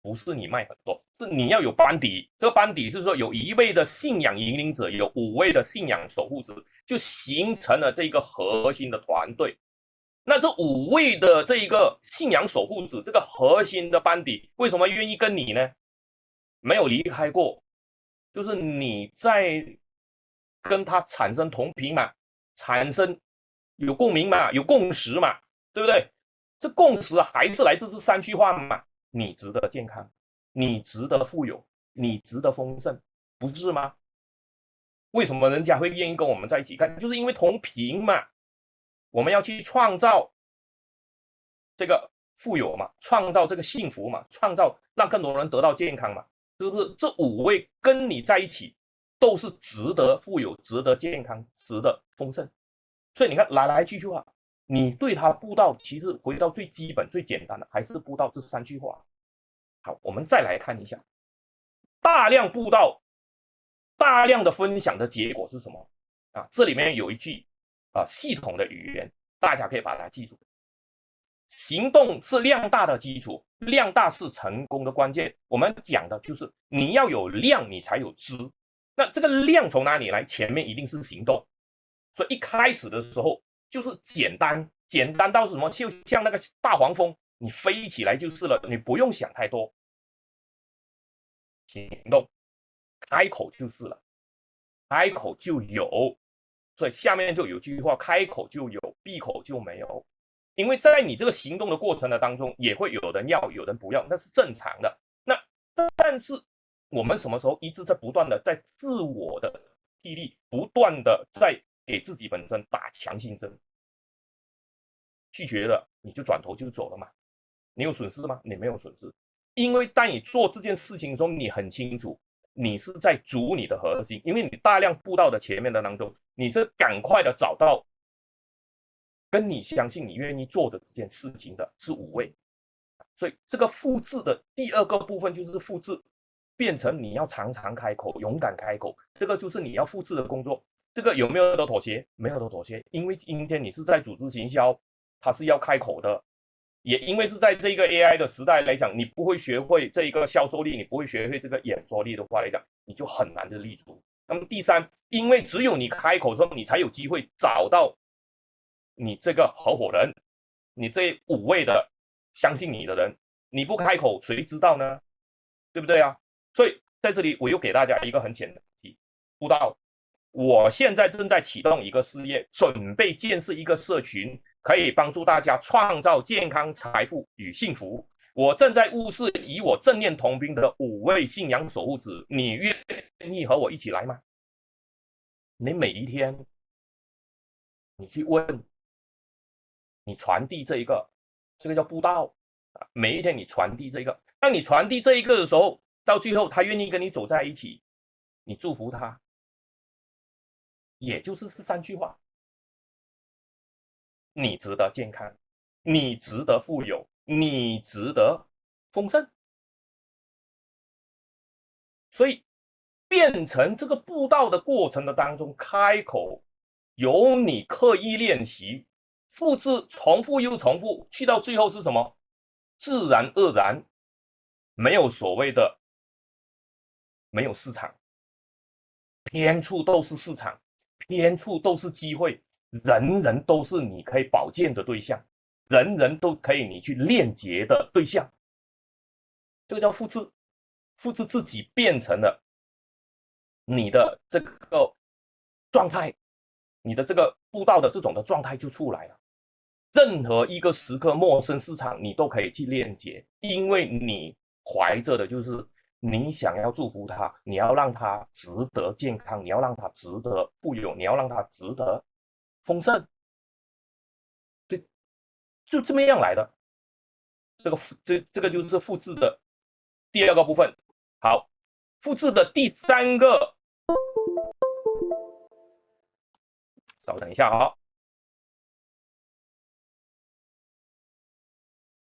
不是你卖很多，是你要有班底。这个班底是说有1位的信仰引领者，有5位的信仰守护者，就形成了这个核心的团队。那这5位的这一个信仰守护者，这个核心的班底，为什么愿意跟你呢？没有离开过，就是你在跟他产生同频嘛，产生有共鸣嘛，有共识嘛，对不对？这共识还是来自这3句话嘛，你值得健康，你值得富有，你值得丰盛，不是吗？为什么人家会愿意跟我们在一起干？就是因为同频嘛，我们要去创造这个富有嘛，创造这个幸福嘛，创造让更多人得到健康嘛，是不是？这5位跟你在一起都是值得富有、值得健康、值得丰盛。所以你看来来去去啊，你对他布道，其实回到最基本、最简单的，还是布道这3句话。好，我们再来看一下，大量布道、大量的分享的结果是什么啊？这里面有一句系统的语言，大家可以把它记住。行动是量大的基础，量大是成功的关键。我们讲的就是你要有量，你才有质。那这个量从哪里来？前面一定是行动。所以一开始的时候就是简单，简单到什么？就像那个大黄蜂，你飞起来就是了，你不用想太多。行动，开口就是了，开口就有。所以下面就有句话：开口就有，闭口就没有。因为在你这个行动的过程的当中，也会有人要，有人不要，那是正常的。但是我们什么时候一直在不断的在自我的毅力，不断的在给自己本身打强心针，拒绝了你就转头就走了嘛？你有损失吗？你没有损失，因为当你做这件事情的时候，你很清楚，你是在组你的核心，因为你大量布到的前面的当中，你是赶快的找到跟你相信你愿意做的这件事情的是5位。所以这个复制的第2个部分就是复制，变成你要常常开口，勇敢开口，这个就是你要复制的工作。这个有没有的妥协？没有的妥协，因为今天你是在组织行销，它是要开口的。也因为是在这个 AI 的时代来讲，你不会学会这一个销售力，你不会学会这个演说力的话来讲，你就很难的立足。那么第三，因为只有你开口之后，你才有机会找到你这个合伙人，你这5位的相信你的人，你不开口谁知道呢？对不对啊？所以在这里我又给大家一个很简单的题，布道，我现在正在启动一个事业，准备建设一个社群，可以帮助大家创造健康、财富与幸福。我正在物色与我正念同兵的5位信仰守护者，你愿意和我一起来吗？你每一天，你去问，你传递这个叫布道啊。每一天你传递这个，当你传递这一个的时候，到最后他愿意跟你走在一起，你祝福他，也就是这3句话：你值得健康，你值得富有，你值得丰盛。所以变成这个布道的过程的当中，开口由你刻意练习，复制，重复又重复，去到最后是什么？自然而然，没有所谓的没有市场，偏处都是市场，偏处都是机会，人人都是你可以保荐的对象，人人都可以你去链接的对象。这个叫复制，复制自己变成了你的这个状态，你的这个布道的这种的状态就出来了。任何一个时刻陌生市场你都可以去链接，因为你怀着的就是你想要祝福他，你要让他值得健康，你要让他值得富有，你要让他值得丰盛，就这么样来的。这个就是复制的第2个部分。好，复制的第3个，稍等一下啊。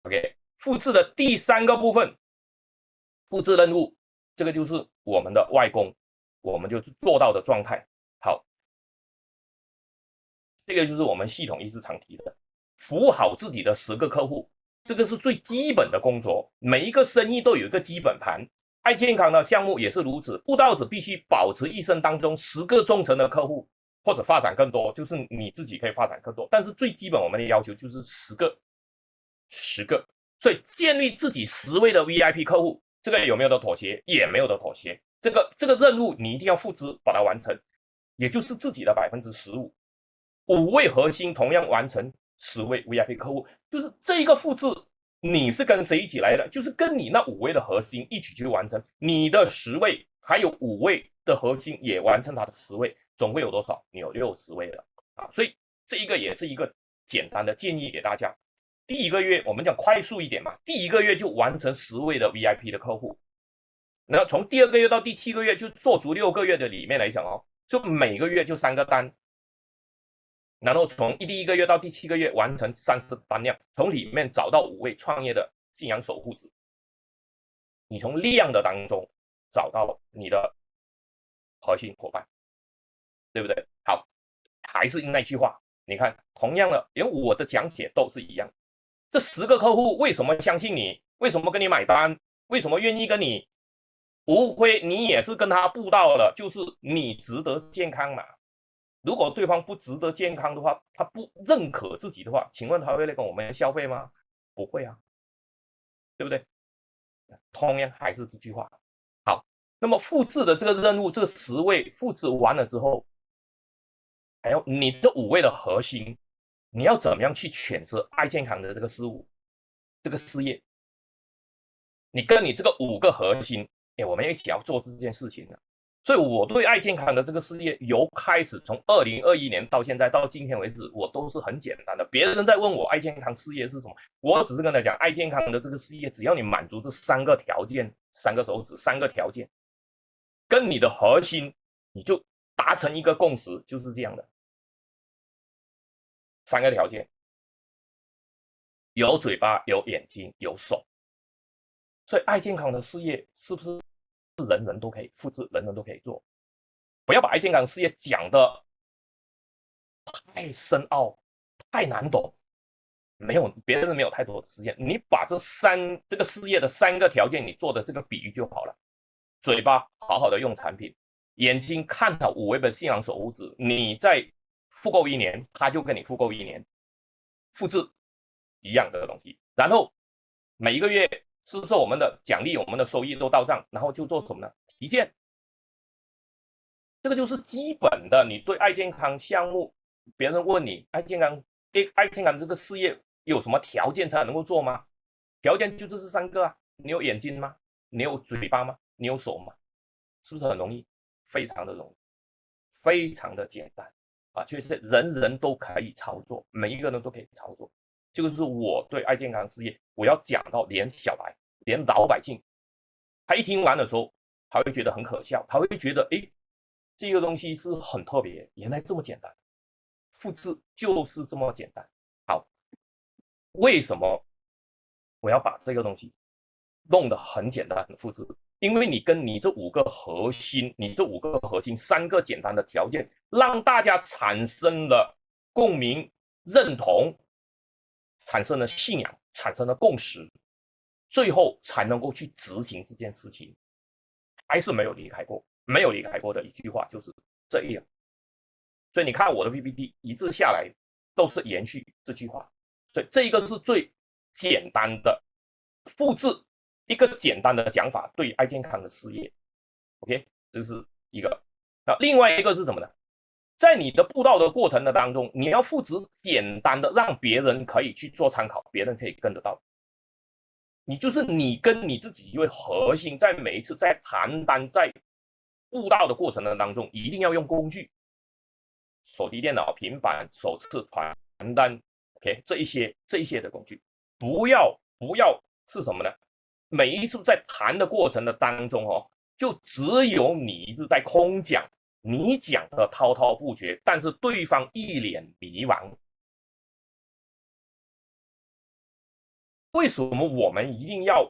OK， 复制的第3个部分，复制任务，这个就是我们的外功，我们就做到的状态。好，这个就是我们系统一直常提的，服务好自己的10个客户，这个是最基本的工作。每一个生意都有一个基本盘，爱健康的项目也是如此。布道者必须保持一生当中10个忠诚的客户，或者发展更多，就是你自己可以发展更多。但是最基本我们的要求就是10个。所以建立自己10位的 VIP 客户，这个有没有的妥协？也没有的妥协。这个任务你一定要复制把它完成，也就是自己的15%。5位核心同样完成10位 VIP 客户，就是这一个复制，你是跟谁一起来的？就是跟你那5位的核心一起去完成，你的10位还有5位的核心也完成他的10位，总会有多少？你有60位了啊！所以这一个也是一个简单的建议给大家。第1个月我们讲快速一点嘛，第1个月就完成10位的 VIP 的客户，然后从第2个月到第7个月就做足6个月的里面来讲哦，就每个月就3个单，然后从第1个月到第7个月完成30单量，从里面找到5位创业的信仰守护者，你从量的当中找到你的核心伙伴，对不对？好，还是那句话，你看同样的，因为我的讲解都是一样，这10个客户为什么相信你？为什么跟你买单？为什么愿意跟你？无非你也是跟他布道了，就是你值得健康嘛。如果对方不值得健康的话，他不认可自己的话，请问他会来跟我们消费吗？不会啊，对不对？同样还是这句话。好，那么复制的这个任务，这10位复制完了之后，还有你这5位的核心，你要怎么样去诠释爱健康的这个事物、这个事业？你跟你这个5个核心，我们一起要做这件事情的。所以我对爱健康的这个事业，由开始从2021年到现在到今天为止，我都是很简单的。别人在问我爱健康事业是什么，我只是跟他讲，爱健康的这个事业，只要你满足这3个条件，3个手指，3个条件，跟你的核心，你就达成一个共识，就是这样的。3个条件，有嘴巴，有眼睛，有手。所以爱健康的事业是不是人人都可以复制，人人都可以做？不要把爱健康事业讲的太深奥、太难懂，别人没有太多的时间。你把这个事业的3个条件，你做的这个比喻就好了。嘴巴好好的用产品，眼睛看好5位的信仰守护者，你再复购1年，他就跟你复购1年，复制一样的东西。然后每一个月是不是我们的奖励、我们的收益都到账，然后就做什么呢？提现。这个就是基本的，你对爱健康项目，别人问你爱健康这个事业有什么条件才能够做吗？条件就这3个啊，你有眼睛吗？你有嘴巴吗？你有手吗？是不是很容易？非常的容易，非常的简单啊，就是人人都可以操作，每一个人都可以操作。这个就是我对爱健康事业，我要讲到连小白、连老百姓，他一听完的时候，他会觉得很可笑，他会觉得，诶，这个东西是很特别，原来这么简单，复制就是这么简单。好，为什么我要把这个东西弄得很简单、很复制？因为你跟你这5个核心，3个简单的条件，让大家产生了共鸣、认同，产生了信仰，产生了共识，最后才能够去执行这件事情，还是没有离开过。没有离开过的一句话就是这样。所以你看我的 PPT 一致下来都是延续这句话，所以这一个是最简单的复制一个简单的讲法对爱健康的事业。OK， 这是一个。那另外一个是什么呢？在你的布道的过程的当中，你要复制简单的，让别人可以去做参考，别人可以跟得到。你就是你跟你自己一位核心，在每一次在谈单在布道的过程的当中，一定要用工具，手提电脑、平板、手册、传单 ，OK， 这一些的工具，不要是什么呢？每一次在谈的过程的当中哦，就只有你一直在空讲，你讲的滔滔不绝，但是对方一脸迷茫。为什么我们一定要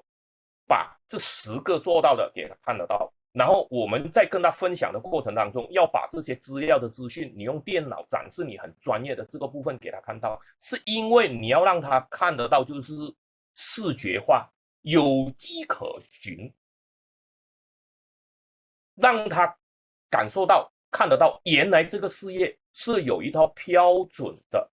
把这10个做到的给他看得到？然后我们在跟他分享的过程当中，要把这些资料的资讯，你用电脑展示你很专业的这个部分给他看到，是因为你要让他看得到，就是视觉化，有迹可循，让他感受到、看得到，原来这个事业是有一套标准的。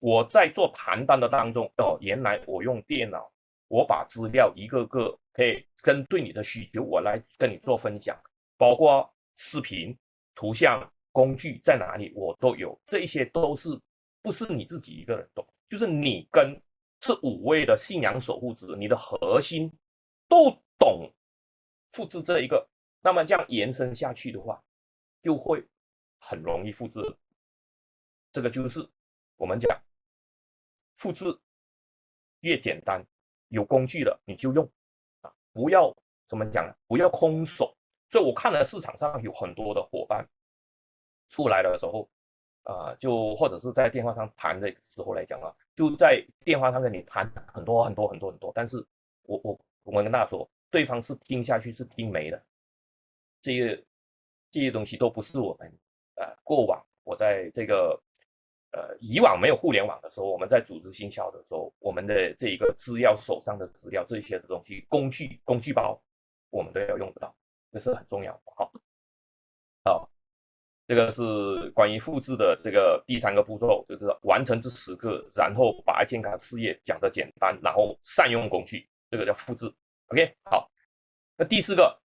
我在做谈单的当中，哦，原来我用电脑，我把资料一个个可以针对你的需求，我来跟你做分享，包括视频、图像、工具在哪里，我都有。这一些都是不是你自己一个人懂，就是你跟这5位的信仰守护者，你的核心都懂复制这一个，那么这样延伸下去的话，就会很容易复制。这个就是我们讲复制越简单，有工具的你就用啊，不要怎么讲呢？不要空手。所以我看了市场上有很多的伙伴出来的时候，就或者是在电话上谈的时候来讲啊，就在电话上跟你谈很多很多很多很多，但是我们跟大家说，对方是听下去是听没的，这些东西都不是我们过往我在这个以往没有互联网的时候，我们在组织行销的时候，我们的这一个资料手上的资料这些的东西工具包，我们都要用得到，这是很重要的。好，这个是关于复制的这个第3个步骤，就是完成这10个，然后把健康事业讲得简单，然后善用工具，这个叫复制。OK， 好，那第4个，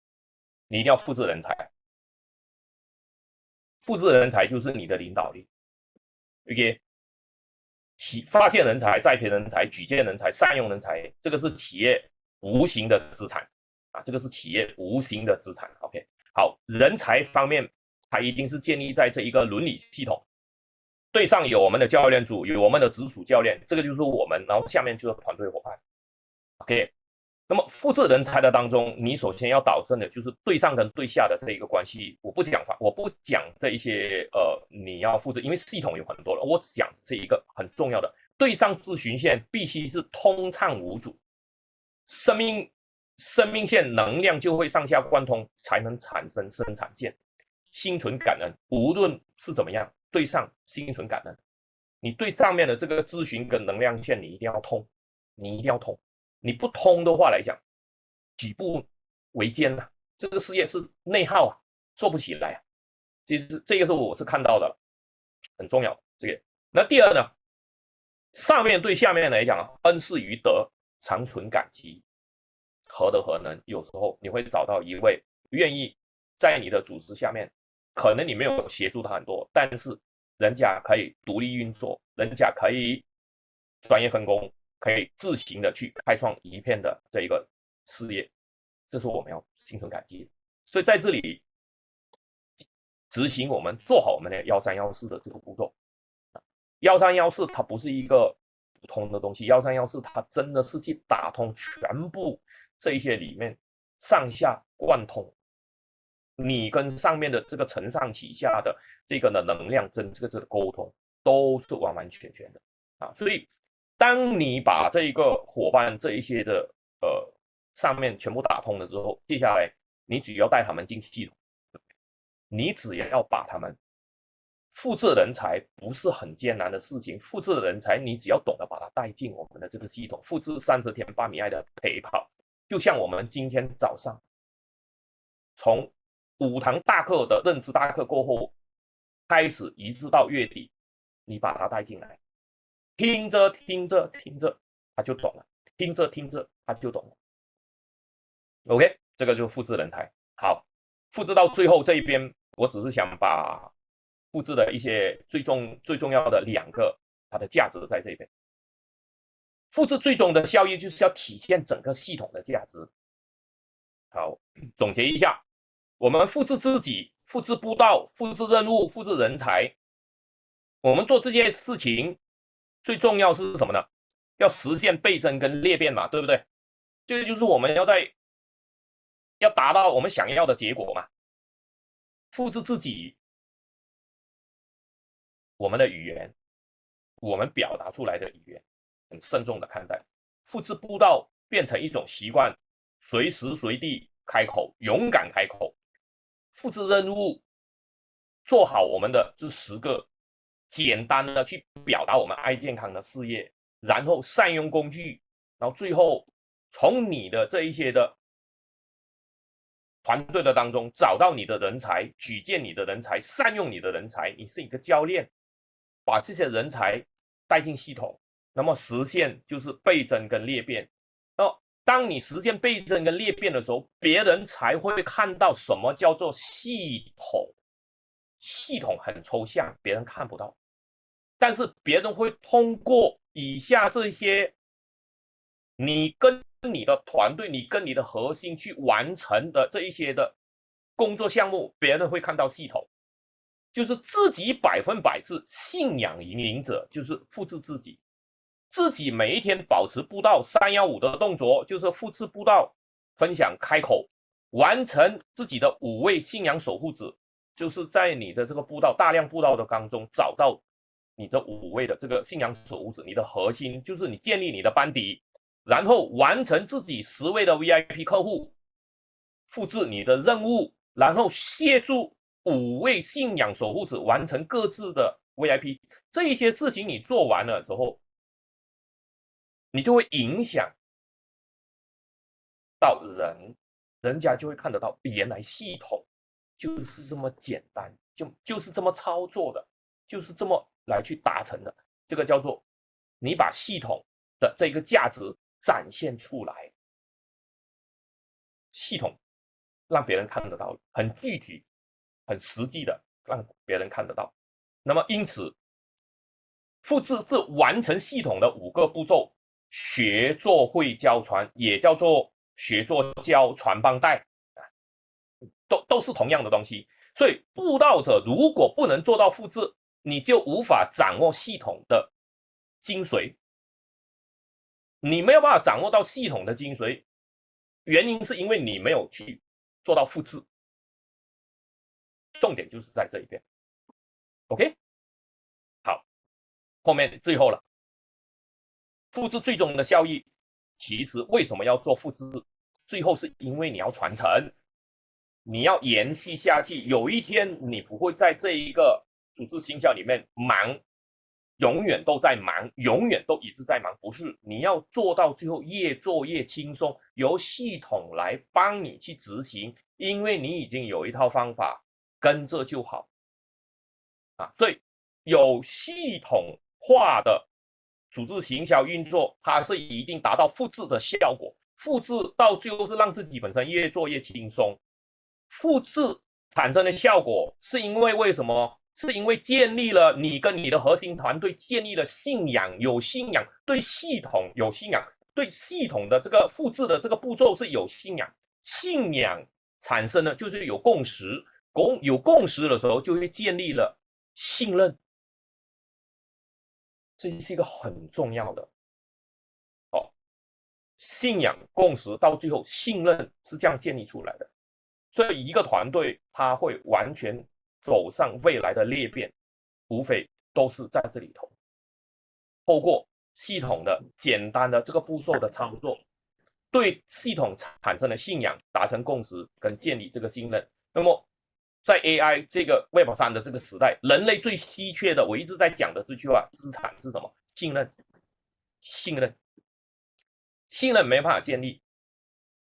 你一定要复制人才。复制人才就是你的领导力。OK， 发现人才、栽培人才、举荐人才、善用人才，这个是企业无形的资产啊，这个是企业无形的资产。OK， 好，人才方面，它一定是建立在这一个伦理系统，对上有我们的教练组，有我们的直属教练，这个就是我们，然后下面就是团队伙伴。OK， 那么复制人才的当中，你首先要导正的就是对上跟对下的这一个关系。我不讲这一些你要复制，因为系统有很多了，我只讲这一个很重要的，对上咨询线必须是通畅无阻，生命线能量就会上下贯通，才能产生生产线。心存感恩，无论是怎么样，对上心存感恩，你对上面的这个咨询跟能量线，你一定要通，你不通的话来讲，举步维艰啊，这个事业是内耗啊，做不起来啊。其实这个是我是看到的，很重要。这个，那第二呢，上面对下面来讲，恩师于德，常存感激，何德何能？有时候你会找到一位愿意在你的组织下面，可能你没有协助他很多，但是人家可以独立运作，人家可以专业分工，可以自行的去开创一片的这一个事业，这是我们要心存感激的。所以在这里执行我们做好我们的1314的这个步骤。1314它不是一个普通的东西，1314它真的是去打通全部这一些里面上下贯通，你跟上面的这个承上启下的这个的能量这个沟通都是完完全全的啊。所以当你把这一个伙伴这一些的上面全部打通了之后，接下来你只要带他们进系统，你只要把他们复制人才不是很艰难的事情，复制人才你只要懂得把它带进我们的这个系统，复制30天8米爱的陪跑，就像我们今天早上从5堂大课的认知大课过后开始，一直到月底，你把它带进来，听着听着听着他就懂了，听着听着他就懂了。OK， 这个就是复制人才。好，复制到最后这一边，我只是想把复制的一些最重要的2个它的价值在这边。复制最终的效益就是要体现整个系统的价值。好，总结一下，我们复制自己，复制步道，复制任务，复制人才。我们做这件事情最重要是什么呢？要实现倍增跟裂变嘛，对不对？这个就是我们要达到我们想要的结果嘛。复制自己，我们的语言，我们表达出来的语言，很慎重的看待。复制步道变成一种习惯，随时随地开口，勇敢开口。复制任务，做好我们的这10个，简单的去表达我们爱健康的事业，然后善用工具，然后最后从你的这一些的团队的当中找到你的人才，举荐你的人才，善用你的人才，你是一个教练，把这些人才带进系统，那么实现就是倍增跟裂变。当你实现倍增跟裂变的时候，别人才会看到什么叫做系统。系统很抽象，别人看不到，但是别人会通过以下这些你跟你的团队，你跟你的核心去完成的这一些的工作项目，别人会看到系统，就是自己100%是信仰引领者，就是复制自己，自己每一天保持步道315的动作，就是复制步道，分享开口，完成自己的5位信仰守护者，就是在你的这个步道大量步道的当中找到你的5位的这个信仰守护者，你的核心就是你建立你的班底，然后完成自己10位的 VIP 客户，复制你的任务，然后协助5位信仰守护者完成各自的 VIP， 这一些事情你做完了之后，你就会影响到人家就会看得到，原来系统就是这么简单，就是这么操作的，就是这么来去达成的。这个叫做你把系统的这个价值展现出来，系统让别人看得到，很具体、很实际的让别人看得到。那么因此，复制是完成系统的5个步骤，学做会教传，也叫做学做教传帮带，都是同样的东西。所以布道者如果不能做到复制，你就无法掌握系统的精髓。你没有办法掌握到系统的精髓，原因是因为你没有去做到复制。重点就是在这一边。OK， 好，后面最后了，复制最终的效益，其实为什么要做复制？最后是因为你要传承，你要延续下去。有一天你不会在这一个组织行销里面忙，永远都在忙，永远都一直在忙，不是，你要做到最后越做越轻松，由系统来帮你去执行，因为你已经有一套方法，跟着就好，所以有系统化的组织行销运作，它是一定达到复制的效果。复制到最后是让自己本身越做越轻松。复制产生的效果是因为为什么？是因为建立了你跟你的核心团队建立了信仰，有信仰，对系统有信仰，对系统的这个复制的这个步骤是有信仰。信仰产生的就是有共识，有共识的时候就会建立了信任，这是一个很重要的信仰共识，到最后信任是这样建立出来的。所以一个团队它会完全走上未来的裂变，无非都是在这里头，透过系统的简单的这个步骤的操作，对系统产生的信仰，达成共识跟建立这个信任。那么在 AI 这个 Web3 的这个时代，人类最稀缺的，我一直在讲的这句话，资产是什么？信任，信任，信任没办法建立，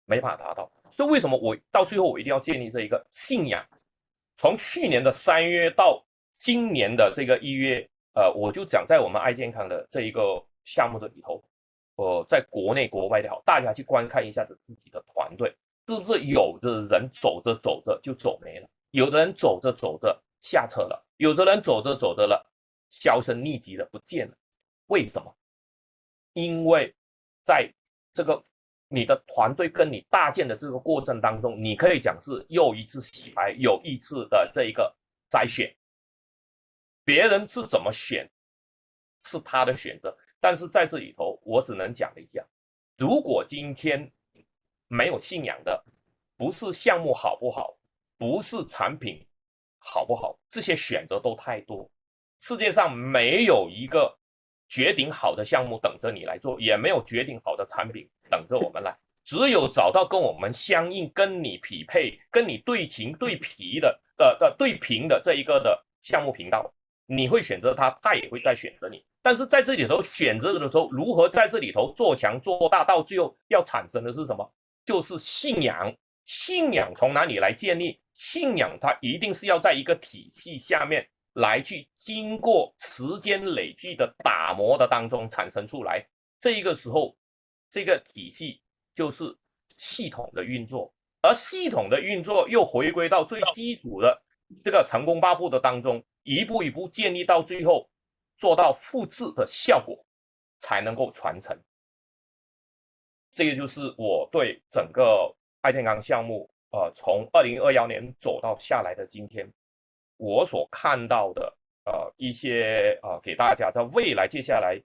没办法达到。所以为什么我到最后我一定要建立这一个信仰？从去年的3月到今年的这个1月，我就讲在我们爱健康的这一个项目的里头，在国内国外的好，大家去观看一下自己的团队，是不是有的人走着走着就走没了，有的人走着走着下车了，有的人走着走着了，销声匿迹了，不见了。为什么？因为在这个你的团队跟你搭建的这个过程当中，你可以讲是又一次洗牌，又一次的这一个筛选。别人是怎么选，是他的选择，但是在这里头，我只能讲一下，如果今天没有信仰的，不是项目好不好，不是产品好不好，这些选择都太多。世界上没有一个绝顶好的项目等着你来做，也没有绝顶好的产品等着我们来，只有找到跟我们相应、跟你匹配、跟你对情对皮的对平的这一个的项目频道，你会选择它，它也会再选择你。但是在这里头选择的时候，如何在这里头做强做大，到最后要产生的是什么？就是信仰。信仰从哪里来建立？信仰它一定是要在一个体系下面来去经过时间累积的打磨的当中产生出来。这一个时候，这个体系就是系统的运作，而系统的运作又回归到最基础的这个成功八步的当中，一步一步建立到最后，做到复制的效果，才能够传承。这个就是我对整个爱健康项目，从2021年走到下来的今天，我所看到的一些给大家在未来接下来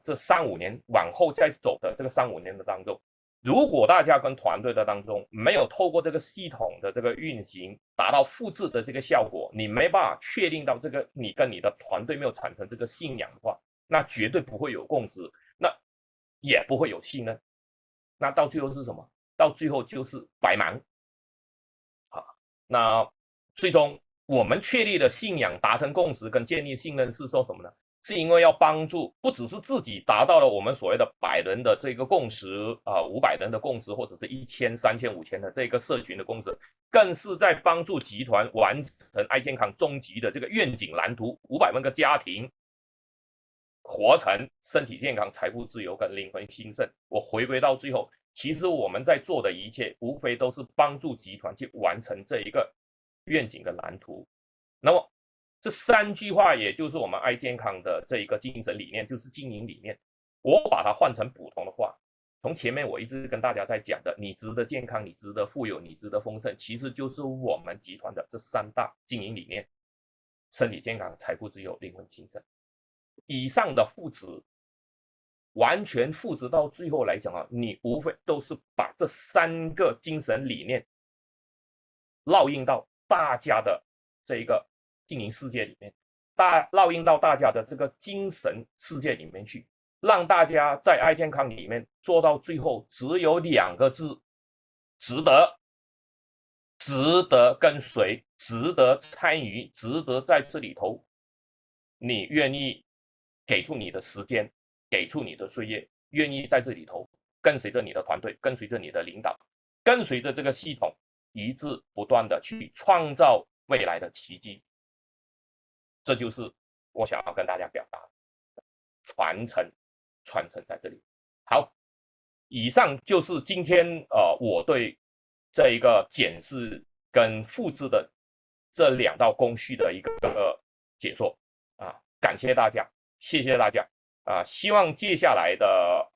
这3-5年往后再走的这个3-5年的当中，如果大家跟团队的当中没有透过这个系统的这个运行达到复制的这个效果，你没办法确定到这个你跟你的团队没有产生这个信仰的话，那绝对不会有共识，那也不会有信任，那到最后是什么？到最后就是白忙。那最终我们确立的信仰、达成共识跟建立信任是说什么呢？是因为要帮助不只是自己达到了我们所谓的100人的这个共识500人的共识，或者是1000、3000、5000的这个社群的共识，更是在帮助集团完成爱健康终极的这个愿景蓝图，500万个家庭活成身体健康、财富自由跟灵魂兴盛。我回归到最后，其实我们在做的一切，无非都是帮助集团去完成这一个愿景的蓝图。那么这3句话，也就是我们爱健康的这一个精神理念，就是经营理念。我把它换成普通的话，从前面我一直跟大家在讲的，你值得健康，你值得富有，你值得丰盛，其实就是我们集团的这3大经营理念：身体健康、财富自由、灵魂兴盛。以上的复制，完全复制到最后来讲你无非都是把这3个精神理念烙印到大家的这一个经营世界里面，烙印到大家的这个精神世界里面去，让大家在爱健康里面做到最后只有2个字：值得。值得跟随，值得参与，值得在这里头，你愿意给出你的时间，给出你的岁月，愿意在这里头跟随着你的团队，跟随着你的领导，跟随着这个系统，一直不断的去创造未来的奇迹。这就是我想要跟大家表达的传承在这里。好，以上就是今天我对这一个检视跟复制的这2道工序的一个解说啊，感谢大家，谢谢大家啊！希望接下来的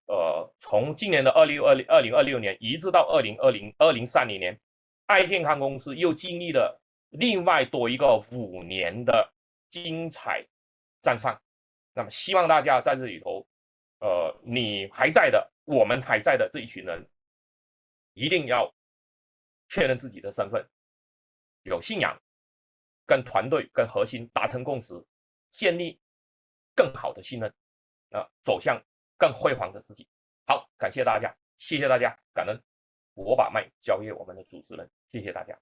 从今年的2026年一直到2030年，爱健康公司又经历了另外多一个5年的精彩绽放。那么希望大家在这里头，你还在的，我们还在的这一群人，一定要确认自己的身份，有信仰，跟团队、跟核心达成共识，建立更好的信任，走向更辉煌的自己。好，感谢大家，谢谢大家，感恩。我把麦交给我们的主持人，谢谢大家。